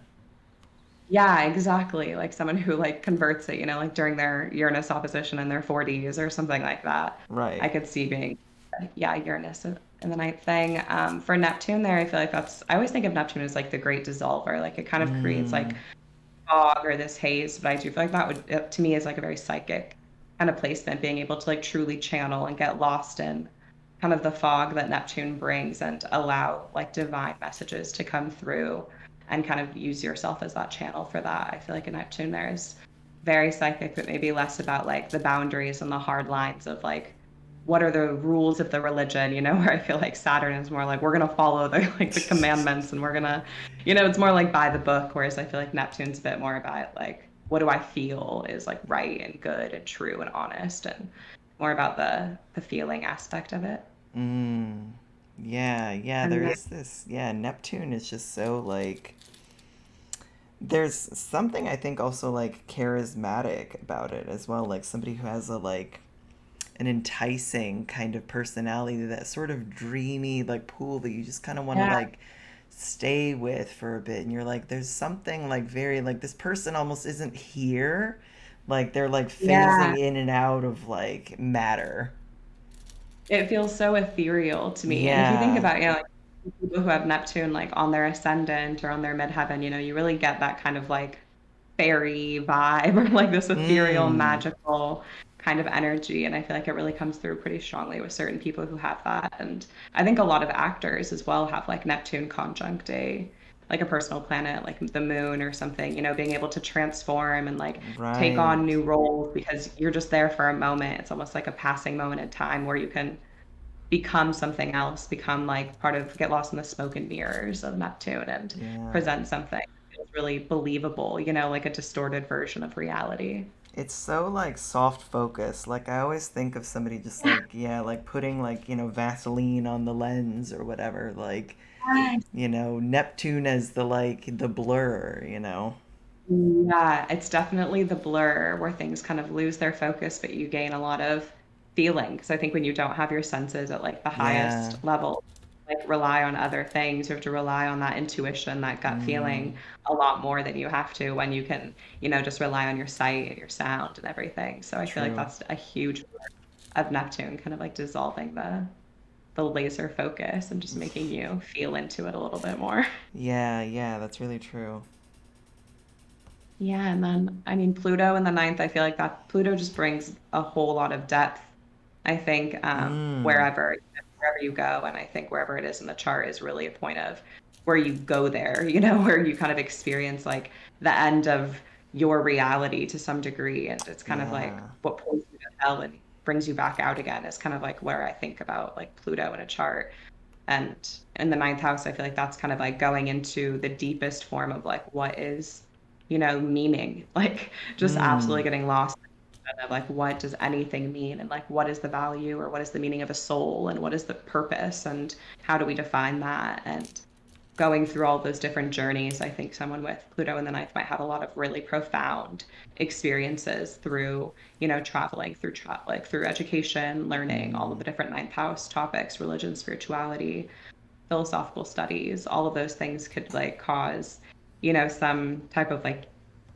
[SPEAKER 2] Yeah, exactly. Like someone who like converts it, like during their Uranus opposition in their 40s or something like that. I
[SPEAKER 1] Right.
[SPEAKER 2] could see being, yeah, Uranus in the ninth thing. For Neptune there, I feel like I always think of Neptune as like the great dissolver. Like it kind of creates
[SPEAKER 1] Mm,
[SPEAKER 2] like fog or this haze, but I do feel like that would, to me, is like a very psychic kind of placement, being able to like truly channel and get lost in kind of the fog that Neptune brings and allow like divine messages to come through and kind of use yourself as that channel for that. I feel like in Neptune there's very psychic, but maybe less about like the boundaries and the hard lines of like what are the rules of the religion, where I feel like Saturn is more like we're gonna follow the like the commandments and we're gonna, it's more like by the book, whereas I feel like Neptune's a bit more about like what do I feel is like right and good and true and honest, and more about the feeling aspect of it.
[SPEAKER 1] mm. Yeah, yeah,
[SPEAKER 2] And
[SPEAKER 1] there
[SPEAKER 2] then
[SPEAKER 1] is this. Yeah, Neptune is just so like. There's something I think also like charismatic about it as well. Like somebody who has a like an enticing kind of personality, that sort of dreamy like pool that you just kind of want to
[SPEAKER 2] yeah,
[SPEAKER 1] like stay with for a bit, and you're like there's something like very like this person almost isn't here, like they're like
[SPEAKER 2] yeah,
[SPEAKER 1] phasing in and out of like matter.
[SPEAKER 2] it feels so ethereal to me. And if you think
[SPEAKER 1] Yeah.
[SPEAKER 2] about, like people who have Neptune like on their ascendant or on their midheaven, you really get that kind of like fairy vibe or like this ethereal,
[SPEAKER 1] Mm.
[SPEAKER 2] magical kind of energy. And I feel like it really comes through pretty strongly with certain people who have that. And I think a lot of actors as well have like Neptune conjunct like a personal planet, like the moon or something, being able to transform and like take on
[SPEAKER 1] Right.
[SPEAKER 2] new roles because you're just there for a moment. It's almost like a passing moment in time where you can become something else, become like part of, get lost in the smoke and mirrors of Neptune and
[SPEAKER 1] Yeah.
[SPEAKER 2] present something that feels really believable, like a distorted version of reality.
[SPEAKER 1] It's so like soft focus. Like I always think of somebody just like, yeah, like putting like, Vaseline on the lens or whatever. Like,
[SPEAKER 2] Yes.
[SPEAKER 1] Neptune as the like the blur.
[SPEAKER 2] Yeah, it's definitely the blur where things kind of lose their focus, but you gain a lot of feeling. Because I think when you don't have your senses at like the
[SPEAKER 1] Yeah.
[SPEAKER 2] highest level, like rely on other things, you have to rely on that intuition, that gut
[SPEAKER 1] Mm,
[SPEAKER 2] feeling a lot more than you have to when you can, just rely on your sight and your sound and everything. So I feel like
[SPEAKER 1] true.
[SPEAKER 2] that's a huge part of Neptune, kind of like dissolving the laser focus and just making you feel into it a little bit more.
[SPEAKER 1] Yeah, yeah, that's really true.
[SPEAKER 2] Yeah, and then I mean Pluto in the ninth, I feel like that Pluto just brings a whole lot of depth, I think,
[SPEAKER 1] Mm,
[SPEAKER 2] wherever you go. And I think wherever it is in the chart is really a point of where you go there, where you kind of experience like the end of your reality to some degree. And it's kind of like
[SPEAKER 1] yeah.
[SPEAKER 2] what pulls you to hell and brings you back out again is kind of like where I think about like Pluto in a chart. And in the ninth house, I feel like that's kind of like going into the deepest form of like what is, meaning, like just
[SPEAKER 1] Mm,
[SPEAKER 2] absolutely getting lost of like what does anything mean and like what is the value or what is the meaning of a soul and what is the purpose and how do we define that, and going through all those different journeys. I think someone with Pluto in the ninth might have a lot of really profound experiences through, traveling through like through education, learning all of
[SPEAKER 1] mm,
[SPEAKER 2] the different ninth house topics, religion, spirituality, philosophical studies. All of those things could like cause, some type of like,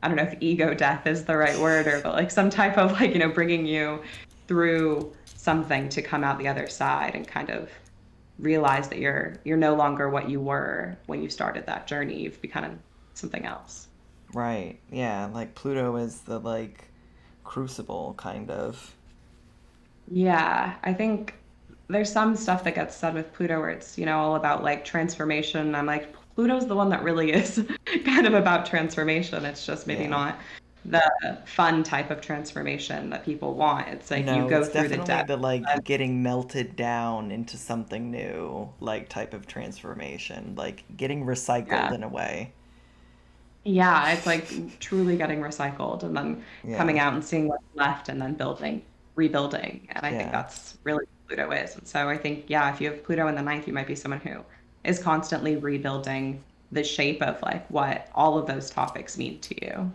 [SPEAKER 2] I don't know if ego death is the right word, or but like some type of like, bringing you through something to come out the other side and kind of realize that you're no longer what you were when you started that journey. You've become something else.
[SPEAKER 1] right. Yeah, like Pluto is the like crucible kind of.
[SPEAKER 2] Yeah, I think there's some stuff that gets said with Pluto where it's, all about like transformation. I'm like, Pluto's the one that really is kind of about transformation. It's just maybe
[SPEAKER 1] Yeah.
[SPEAKER 2] not the fun type of transformation that people want. It's like you
[SPEAKER 1] No,
[SPEAKER 2] go
[SPEAKER 1] it's
[SPEAKER 2] through the
[SPEAKER 1] definitely
[SPEAKER 2] depth.
[SPEAKER 1] the like getting melted down into something new, like type of transformation, like getting recycled
[SPEAKER 2] Yeah.
[SPEAKER 1] in a way.
[SPEAKER 2] Yeah, it's like truly getting recycled and then
[SPEAKER 1] Yeah.
[SPEAKER 2] coming out and seeing what's left and then rebuilding. And I think
[SPEAKER 1] Yeah.
[SPEAKER 2] that's really what Pluto is. And so I think, yeah, if you have Pluto in the ninth, you might be someone who is constantly rebuilding, the shape of like what all of those topics mean to you.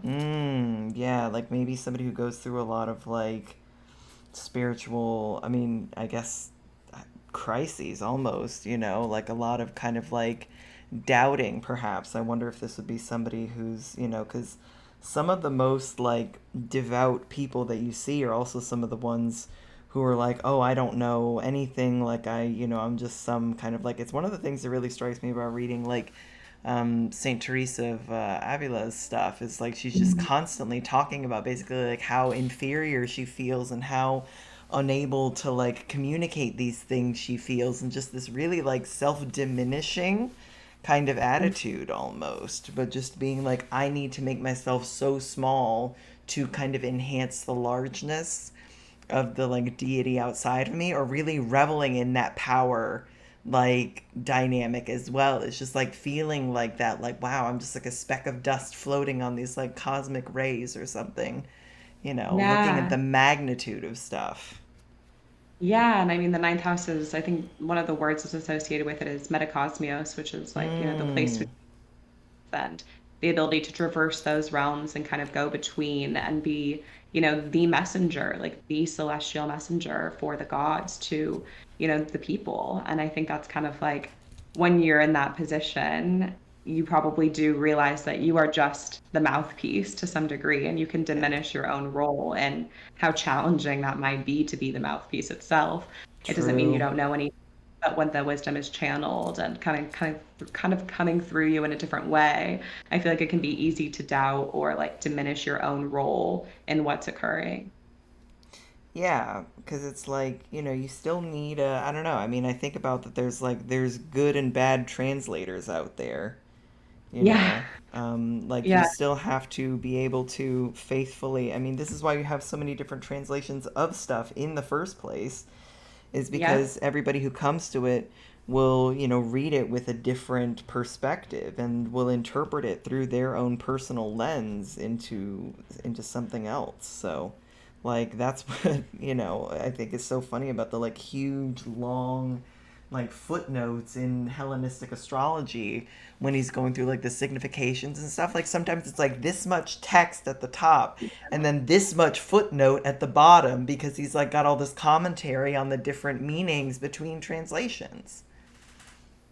[SPEAKER 1] Yeah, like maybe somebody who goes through a lot of like spiritual, I mean, I guess crises almost, like a lot of kind of like doubting perhaps. I wonder if this would be somebody who's, cuz some of the most like devout people that you see are also some of the ones who are like, "Oh, I don't know anything, like I'm just some kind of like." It's one of the things that really strikes me about reading like Saint Teresa of Avila's stuff is like she's just
[SPEAKER 2] Mhm.
[SPEAKER 1] constantly talking about basically like how inferior she feels and how unable to like communicate these things she feels, and just this really like self-diminishing kind of attitude almost, but just being like, I need to make myself so small to kind of enhance the largeness of the like deity outside of me, or really reveling in that power like dynamic as well. It's just like feeling like that, like, wow, I'm just like a speck of dust floating on these like cosmic rays or something, looking at
[SPEAKER 2] Yeah.
[SPEAKER 1] the magnitude of stuff.
[SPEAKER 2] Yeah, and I mean the ninth house is, I think one of the words that's associated with it is metacosmos, which is like, the place
[SPEAKER 1] Mm,
[SPEAKER 2] and the ability to traverse those realms and kind of go between and be, the messenger, like the celestial messenger for the gods to, the people. And I think that's kind of like when you're in that position, you probably do realize that you are just the mouthpiece to some degree, and you can
[SPEAKER 1] yeah,
[SPEAKER 2] diminish your own role and how challenging that might be to be the mouthpiece itself. It doesn't mean you
[SPEAKER 1] true.
[SPEAKER 2] don't know any, but when the wisdom is channeled and kind of coming through you in a different way, I feel like it can be easy to doubt or like diminish your own role in what's occurring.
[SPEAKER 1] Yeah, because it's like, you still need a, I don't know. I mean, I think about that there's good and bad translators out there, you
[SPEAKER 2] Yeah,
[SPEAKER 1] know. Like you
[SPEAKER 2] yeah,
[SPEAKER 1] still have to be able to faithfully, I mean, this is why you have so many different translations of stuff in the first place, is
[SPEAKER 2] yep,
[SPEAKER 1] because everybody who comes to it will, read it with a different perspective and will interpret it through their own personal lens into something else. So, like that's what, I think is so funny about the like huge long like footnotes in Hellenistic astrology when he's going through like the significations and stuff. Like sometimes it's like this much text at the top and then this much footnote at the bottom because he's like got all this commentary on the different meanings between translations.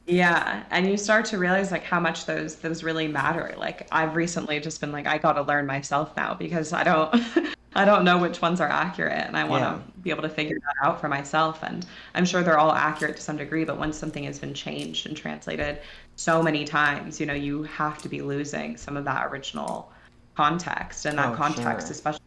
[SPEAKER 2] yeah. And you start to realize like how much those really matter. Like I've recently just been like, I got to learn myself now because I don't I don't know which ones are accurate, and I want
[SPEAKER 1] Yeah.
[SPEAKER 2] to be able to figure that out for myself. And I'm sure they're all accurate to some degree, but when something has been changed and translated so many times, you have to be losing some of that original context. And that
[SPEAKER 1] Oh,
[SPEAKER 2] context,
[SPEAKER 1] sure.
[SPEAKER 2] especially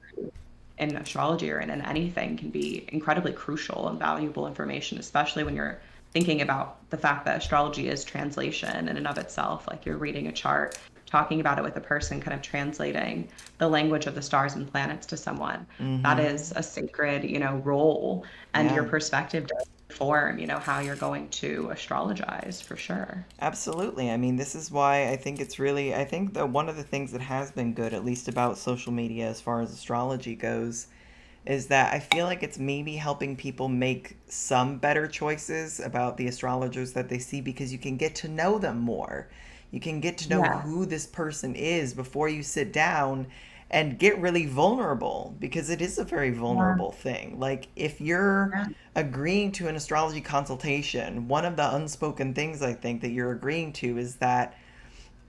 [SPEAKER 2] in astrology or in anything, can be incredibly crucial and valuable information, especially when you're thinking about the fact that astrology is translation in and of itself. Like you're reading a chart, talking about it with a person, kind of translating the language of the stars and planets to someone. That
[SPEAKER 1] Mm-hmm.
[SPEAKER 2] is a sacred, role, and your
[SPEAKER 1] Yeah.
[SPEAKER 2] perspective does form, how you're going to astrologize for sure.
[SPEAKER 1] Absolutely. I mean, this is why I think it's really, I think that one of the things that has been good, at least about social media as far as astrology goes, is that I feel like it's maybe helping people make some better choices about the astrologers that they see because you can get to know them more. You can get to know
[SPEAKER 2] Yeah.
[SPEAKER 1] who this person is before you sit down and get really vulnerable because it is a very
[SPEAKER 2] Yeah.
[SPEAKER 1] vulnerable thing. Like, if you're
[SPEAKER 2] Yeah.
[SPEAKER 1] agreeing to an astrology consultation, one of the unspoken things I think that you're agreeing to is that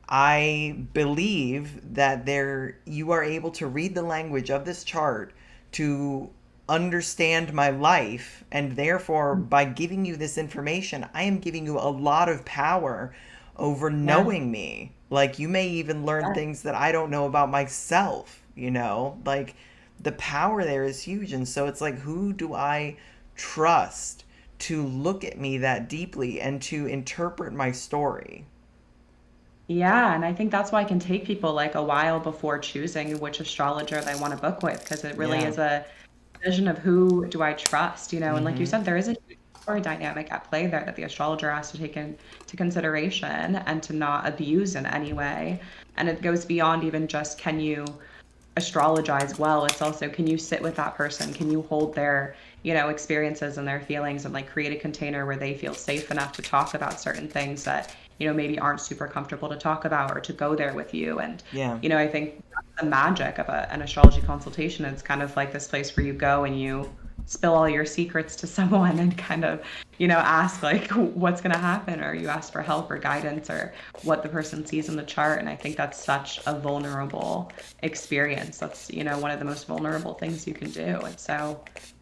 [SPEAKER 1] I believe that there you are able to read the language of this chart to understand my life, and therefore by giving you this information I am giving you a lot of power over
[SPEAKER 2] Yeah.
[SPEAKER 1] knowing me. Like you may even learn
[SPEAKER 2] Yeah.
[SPEAKER 1] things that I don't know about myself, like the power there is huge. And so it's like, who do I trust to look at me that deeply and to interpret my story?
[SPEAKER 2] Yeah, and I think that's why it can take people like a while before choosing which astrologer they want to book with, because it really
[SPEAKER 1] Yeah.
[SPEAKER 2] is a vision of who do I trust, and like you
[SPEAKER 1] Mm-hmm.
[SPEAKER 2] said, there is a huge power dynamic at play there that the astrologer has to take into consideration and to not abuse in any way. And it goes beyond even just can you astrologize well. It's also, can you sit with that person? Can you hold their, experiences and their feelings and like create a container where they feel safe enough to talk about certain things that maybe aren't super comfortable to talk about or to go there with you. And,
[SPEAKER 1] Yeah.
[SPEAKER 2] I think that's the magic of an astrology consultation. It's kind of like this place where you go and you spill all your secrets to someone and kind of, ask like what's going to happen, or you ask for help or guidance or what the person sees in the chart. And I think that's such a vulnerable experience. That's, one of the most vulnerable things you can do. And so,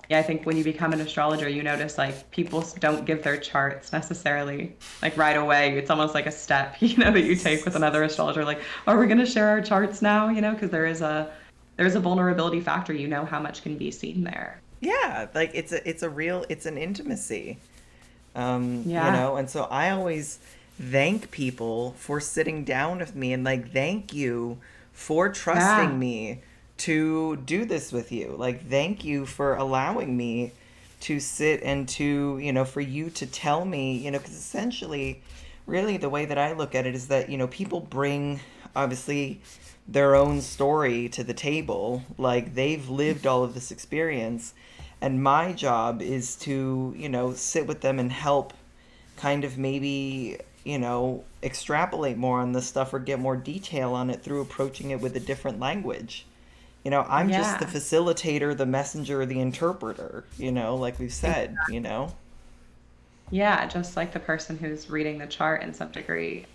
[SPEAKER 2] yeah, I think when you become an astrologer, you notice like people don't give their charts necessarily like right away. It's almost like a step, that you take with another astrologer. Like, are we going to share our charts now? Because there's a vulnerability factor. How much can be seen there.
[SPEAKER 1] Yeah, like it's an intimacy.
[SPEAKER 2] Yeah,
[SPEAKER 1] And so I always thank people for sitting down with me and like thank you for trusting
[SPEAKER 2] yeah,
[SPEAKER 1] me to do this with you. Like thank you for allowing me to sit and to, for you to tell me, because essentially really the way that I look at it is that, people bring obviously their own story to the table. Like they've lived all of this experience, and my job is to, sit with them and help kind of maybe, extrapolate more on this stuff or get more detail on it through approaching it with a different language. I'm just the
[SPEAKER 2] yeah.
[SPEAKER 1] facilitator, the messenger, the interpreter, like we've said.
[SPEAKER 2] Yeah, just like the person who's reading the chart in some degree,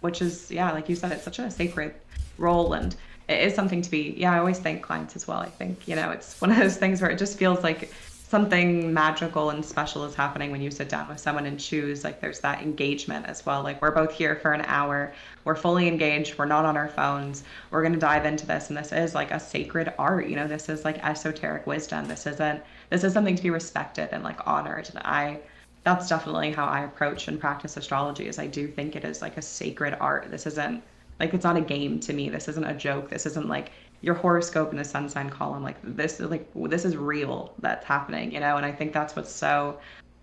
[SPEAKER 2] which is, yeah, like you said, it's such a sacred role. And it is something to be, yeah, I always thank clients as well. I think, it's one of those things where it just feels like something magical and special is happening when you sit down with someone and choose. Like there's that engagement as well. Like we're both here for an hour, we're fully engaged, we're not on our phones, we're going to dive into this. And this is like a sacred art, this is like esoteric wisdom. This is something to be respected and like honored. And that's definitely how I approach and practice astrology. Is I do think it is like a sacred art. This isn't like, it's not a game to me. This isn't a joke. This isn't like your horoscope in the sun sign column. This is real that's happening, and I think that's what's so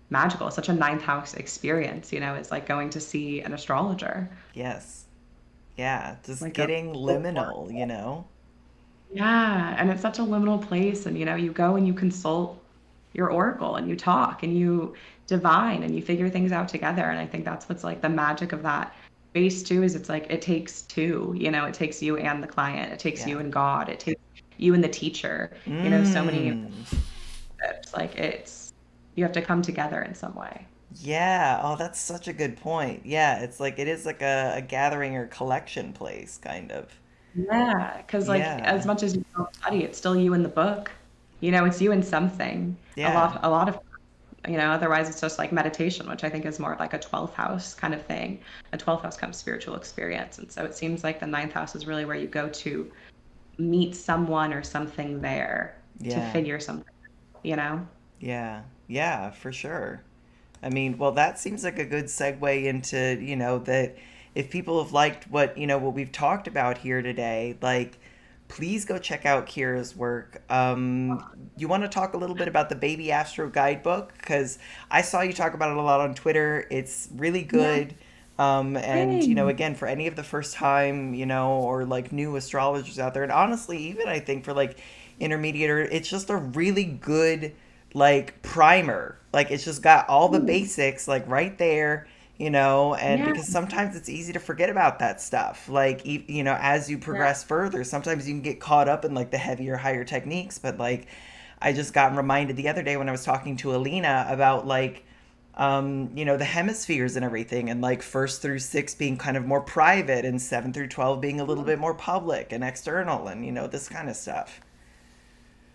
[SPEAKER 2] magical. It's such a ninth house experience, is like going to see an astrologer.
[SPEAKER 1] Yes. Yeah, just
[SPEAKER 2] Like a
[SPEAKER 1] getting liminal.
[SPEAKER 2] Yeah, and it's such a liminal place. And you go and you consult your oracle and you talk and you divine and you figure things out together. And I think that's what's like the magic of that base too, is it's like it takes two, it takes you and the client, it takes
[SPEAKER 1] Yeah.
[SPEAKER 2] you and God, it takes you and the teacher, so many
[SPEAKER 1] Mm.
[SPEAKER 2] it's like it's you have to come together in some way.
[SPEAKER 1] Yeah. Oh, that's such a good point. Yeah, it's like it is like a gathering or collection place, kind of.
[SPEAKER 2] Yeah, because like as
[SPEAKER 1] Yeah.
[SPEAKER 2] much as you don't study, it's still you in the book. It's you in something.
[SPEAKER 1] Yeah.
[SPEAKER 2] A lot of otherwise it's just like meditation, which I think is more like a 12th house kind of thing, a 12th house kind of spiritual experience. And so it seems like the ninth house is really where you go to meet someone or something there to
[SPEAKER 1] Yeah.
[SPEAKER 2] figure something, you know?
[SPEAKER 1] Yeah. Yeah, for sure. I mean, well, that seems like a good segue into, that if people have liked what we've talked about here today, like, please go check out Kira's work. You want to talk a little bit about the Baby Astro Guidebook? Because I saw you talk about it a lot on Twitter. It's really
[SPEAKER 2] Yeah.
[SPEAKER 1] good. And,
[SPEAKER 2] Hey.
[SPEAKER 1] again, for any of the first time, or like new astrologers out there, and honestly, even I think for like intermediate, it's just a really good like primer. Like it's just got all the basics like right there, and
[SPEAKER 2] Yeah.
[SPEAKER 1] because sometimes it's easy to forget about that stuff. Like as you
[SPEAKER 2] Yeah.
[SPEAKER 1] progress further, sometimes you can get caught up in like the heavier, higher techniques. But like I just got reminded the other day when I was talking to Alina about like the hemispheres and everything, and like first through six being kind of more private, and seven through 12 being a little bit more public and external, and this kind of stuff.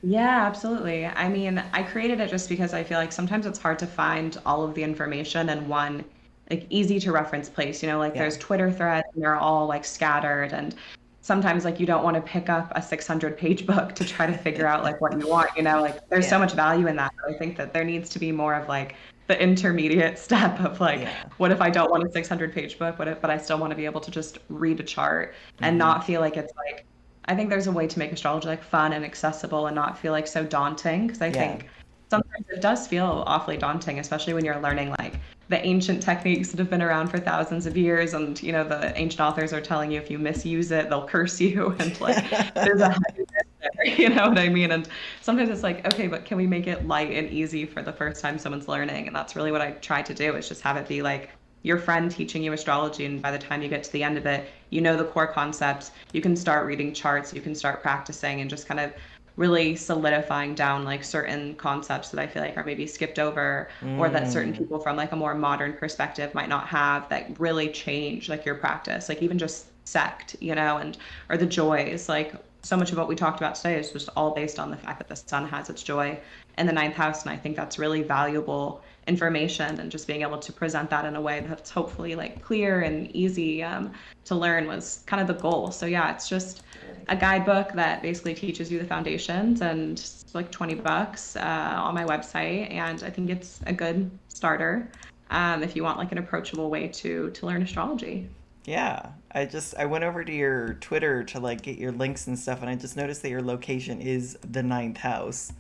[SPEAKER 2] Yeah, absolutely. I mean, I created it just because I feel like sometimes it's hard to find all of the information in one like easy to reference place. Like
[SPEAKER 1] Yeah.
[SPEAKER 2] there's Twitter threads and they're all like scattered, and sometimes like you don't want to pick up a 600-page book to try to figure out like what you want, like there's so
[SPEAKER 1] Yeah.
[SPEAKER 2] much value in that. But I think that there needs to be more of like the intermediate step of like,
[SPEAKER 1] Yeah.
[SPEAKER 2] what if I don't want a 600-page book? What if, but I still want to be able to just read a chart and
[SPEAKER 1] Mm-hmm.
[SPEAKER 2] not feel like it's like I think there's a way to make astrology like fun and accessible and not feel like so daunting, because I
[SPEAKER 1] Yeah.
[SPEAKER 2] think sometimes it does feel awfully daunting, especially when you're learning like the ancient techniques that have been around for thousands of years, and the ancient authors are telling you if you misuse it they'll curse you and like there's a heaviness there, you know what I mean? And sometimes it's like, okay, but can we make it light and easy for the first time someone's learning? And that's really what I try to do, is just have it be like your friend teaching you astrology, and by the time you get to the end of it, you know the core concepts. You can start reading charts, you can start practicing, and just kind of really solidifying down like certain concepts that I feel like are maybe skipped over, or that certain
[SPEAKER 1] Mm.
[SPEAKER 2] people from like a more modern perspective might not have, that really change like your practice, like even just sect, and or the joys. Like so much of what we talked about today is just all based on the fact that the sun has its joy in the ninth house. And I think that's really valuable information, and just being able to present that in a way that's hopefully like clear and easy to learn was kind of the goal. So yeah, it's just a guidebook that basically teaches you the foundations, and it's like $20 on my website. And I think it's a good starter if you want like an approachable way to learn astrology.
[SPEAKER 1] Yeah, I went over to your Twitter to like get your links and stuff, and I just noticed that your location is the ninth house.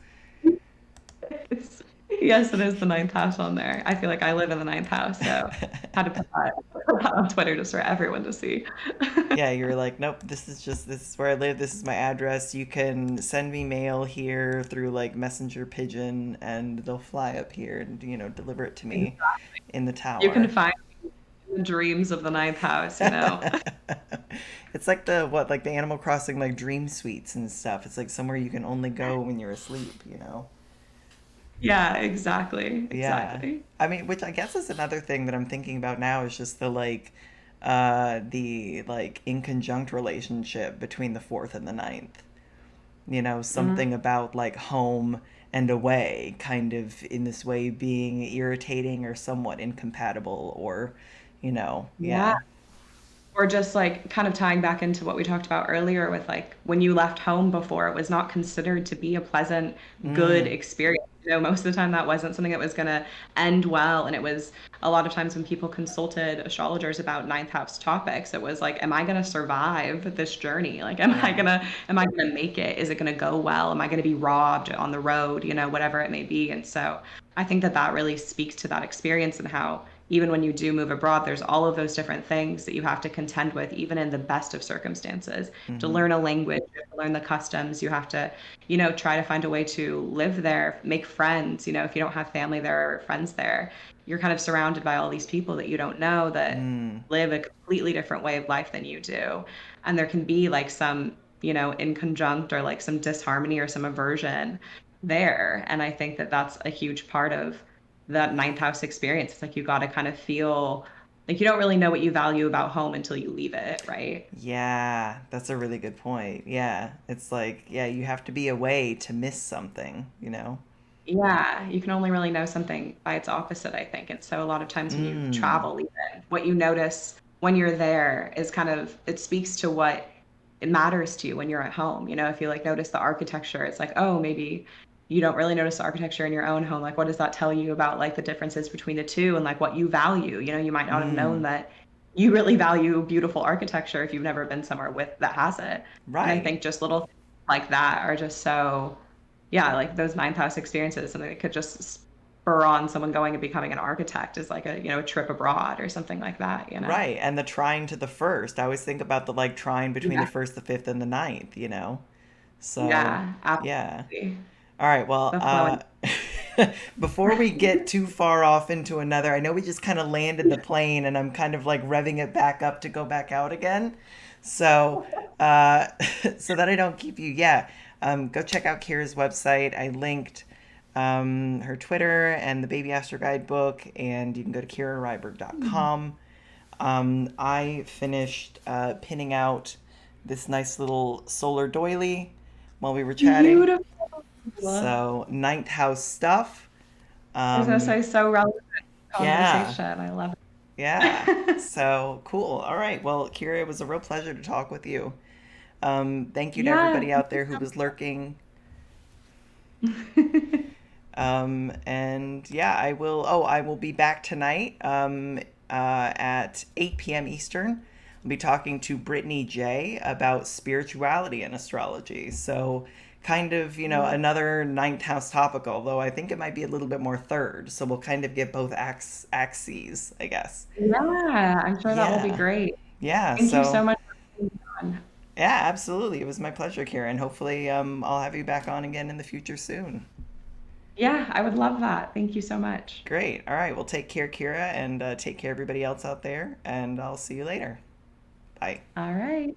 [SPEAKER 2] It's, yes, it is the ninth house on there. I feel like I live in the ninth house, so had to put that on Twitter just for everyone to see.
[SPEAKER 1] Yeah, you were like, nope, this is where I live, this is my address. You can send me mail here through like messenger pigeon, and they'll fly up here and, deliver it to me in the
[SPEAKER 2] You can
[SPEAKER 1] tower.
[SPEAKER 2] find the dreams of the ninth house.
[SPEAKER 1] It's like like the Animal Crossing like dream suites and stuff. It's like somewhere you can only go when you're asleep.
[SPEAKER 2] Yeah, exactly.
[SPEAKER 1] Yeah.
[SPEAKER 2] Exactly.
[SPEAKER 1] I mean, which I guess is another thing that I'm thinking about now is just the like in conjunct relationship between the fourth and the ninth.
[SPEAKER 2] Mm,
[SPEAKER 1] Something about like home and away kind of in this way being irritating or somewhat incompatible or
[SPEAKER 2] yeah.
[SPEAKER 1] yeah.
[SPEAKER 2] Or just like kind of tying back into what we talked about earlier with like when you left home before, it was not considered to be a pleasant, good
[SPEAKER 1] Mm,
[SPEAKER 2] experience. Most of the time that wasn't something that was going to end well. And it was a lot of times when people consulted astrologers about ninth house topics, it was like, am I going to survive this journey? Like,
[SPEAKER 1] yeah.
[SPEAKER 2] am I going to make it? Is it going to go well? Am I going to be robbed on the road? Whatever it may be. And so I think that that really speaks to that experience, and how even when you do move abroad, there's all of those different things that you have to contend with, even in the best of circumstances. To
[SPEAKER 1] Mm-hmm.
[SPEAKER 2] learn a language, you have to learn the customs, you have to try to find a way to live there, make friends. If you don't have family there or friends there, you're kind of surrounded by all these people that you don't know, that
[SPEAKER 1] Mm.
[SPEAKER 2] live a completely different way of life than you do. And there can be like some in conjunct, or like some disharmony or some aversion there. And I think that that's a huge part of that ninth house experience. It's like you got to kind of feel like you don't really know what you value about home until you leave it, right?
[SPEAKER 1] Yeah, that's a really good point. Yeah, it's like, yeah, you have to be away to miss something.
[SPEAKER 2] Yeah, you can only really know something by its opposite, I think. And so a lot of times when you
[SPEAKER 1] Mm.
[SPEAKER 2] travel, even what you notice when you're there is kind of, it speaks to what it matters to you when you're at home. If you like notice the architecture, it's like, oh, maybe you don't really notice the architecture in your own home. Like, what does that tell you about like the differences between the two, and like what you value? You might not have known
[SPEAKER 1] Mm.
[SPEAKER 2] that you really value beautiful architecture if you've never been somewhere with that has it. And I
[SPEAKER 1] Right.
[SPEAKER 2] think just little things like that are just so, yeah, like those ninth house experiences, and it could just spur on someone going and becoming an architect, is like a trip abroad or something like that.
[SPEAKER 1] Right. And the trine to the first. I always think about the like trine between the
[SPEAKER 2] Yeah.
[SPEAKER 1] first, the fifth, and the ninth. So,
[SPEAKER 2] Yeah,
[SPEAKER 1] yeah.
[SPEAKER 2] absolutely.
[SPEAKER 1] All right. Well,
[SPEAKER 2] The flowing.
[SPEAKER 1] before we get too far off into another, I know we just kind of landed the plane and I'm kind of like revving it back up to go back out again. So, uh, so that I don't keep you, yeah, go check out Kira's website. I linked her Twitter and the Baby Astro Guidebook, and you can go to kiraryberg.com. I finished pinning out this nice little solar doily while we were chatting.
[SPEAKER 2] Beautiful. I
[SPEAKER 1] So, ninth house stuff.
[SPEAKER 2] was gonna
[SPEAKER 1] Um,
[SPEAKER 2] say, so relevant
[SPEAKER 1] yeah,
[SPEAKER 2] conversation. I love
[SPEAKER 1] yeah.
[SPEAKER 2] it.
[SPEAKER 1] So cool. All right. Well, Kira, it was a real pleasure to talk with you. Thank you to
[SPEAKER 2] Yeah.
[SPEAKER 1] everybody out there who was lurking. And yeah, I will. Oh, I will be back tonight at 8 p.m. Eastern. I'll be talking to Brittany J about spirituality and astrology. So, kind of, another ninth house topic, although I think it might be a little bit more third. So, we'll kind of get both axes, I guess.
[SPEAKER 2] Yeah, I'm sure that will be
[SPEAKER 1] Yeah.
[SPEAKER 2] great.
[SPEAKER 1] Yeah.
[SPEAKER 2] Thank you
[SPEAKER 1] So,
[SPEAKER 2] so much for being on.
[SPEAKER 1] yeah, absolutely. It was my pleasure, Karen. Hopefully, I'll have you back on again in the future soon.
[SPEAKER 2] Yeah, I would love that. Thank you so much.
[SPEAKER 1] Great. All right. Well, take care, Kira, and take care everybody else out there. And I'll see you later. Bye.
[SPEAKER 2] All right.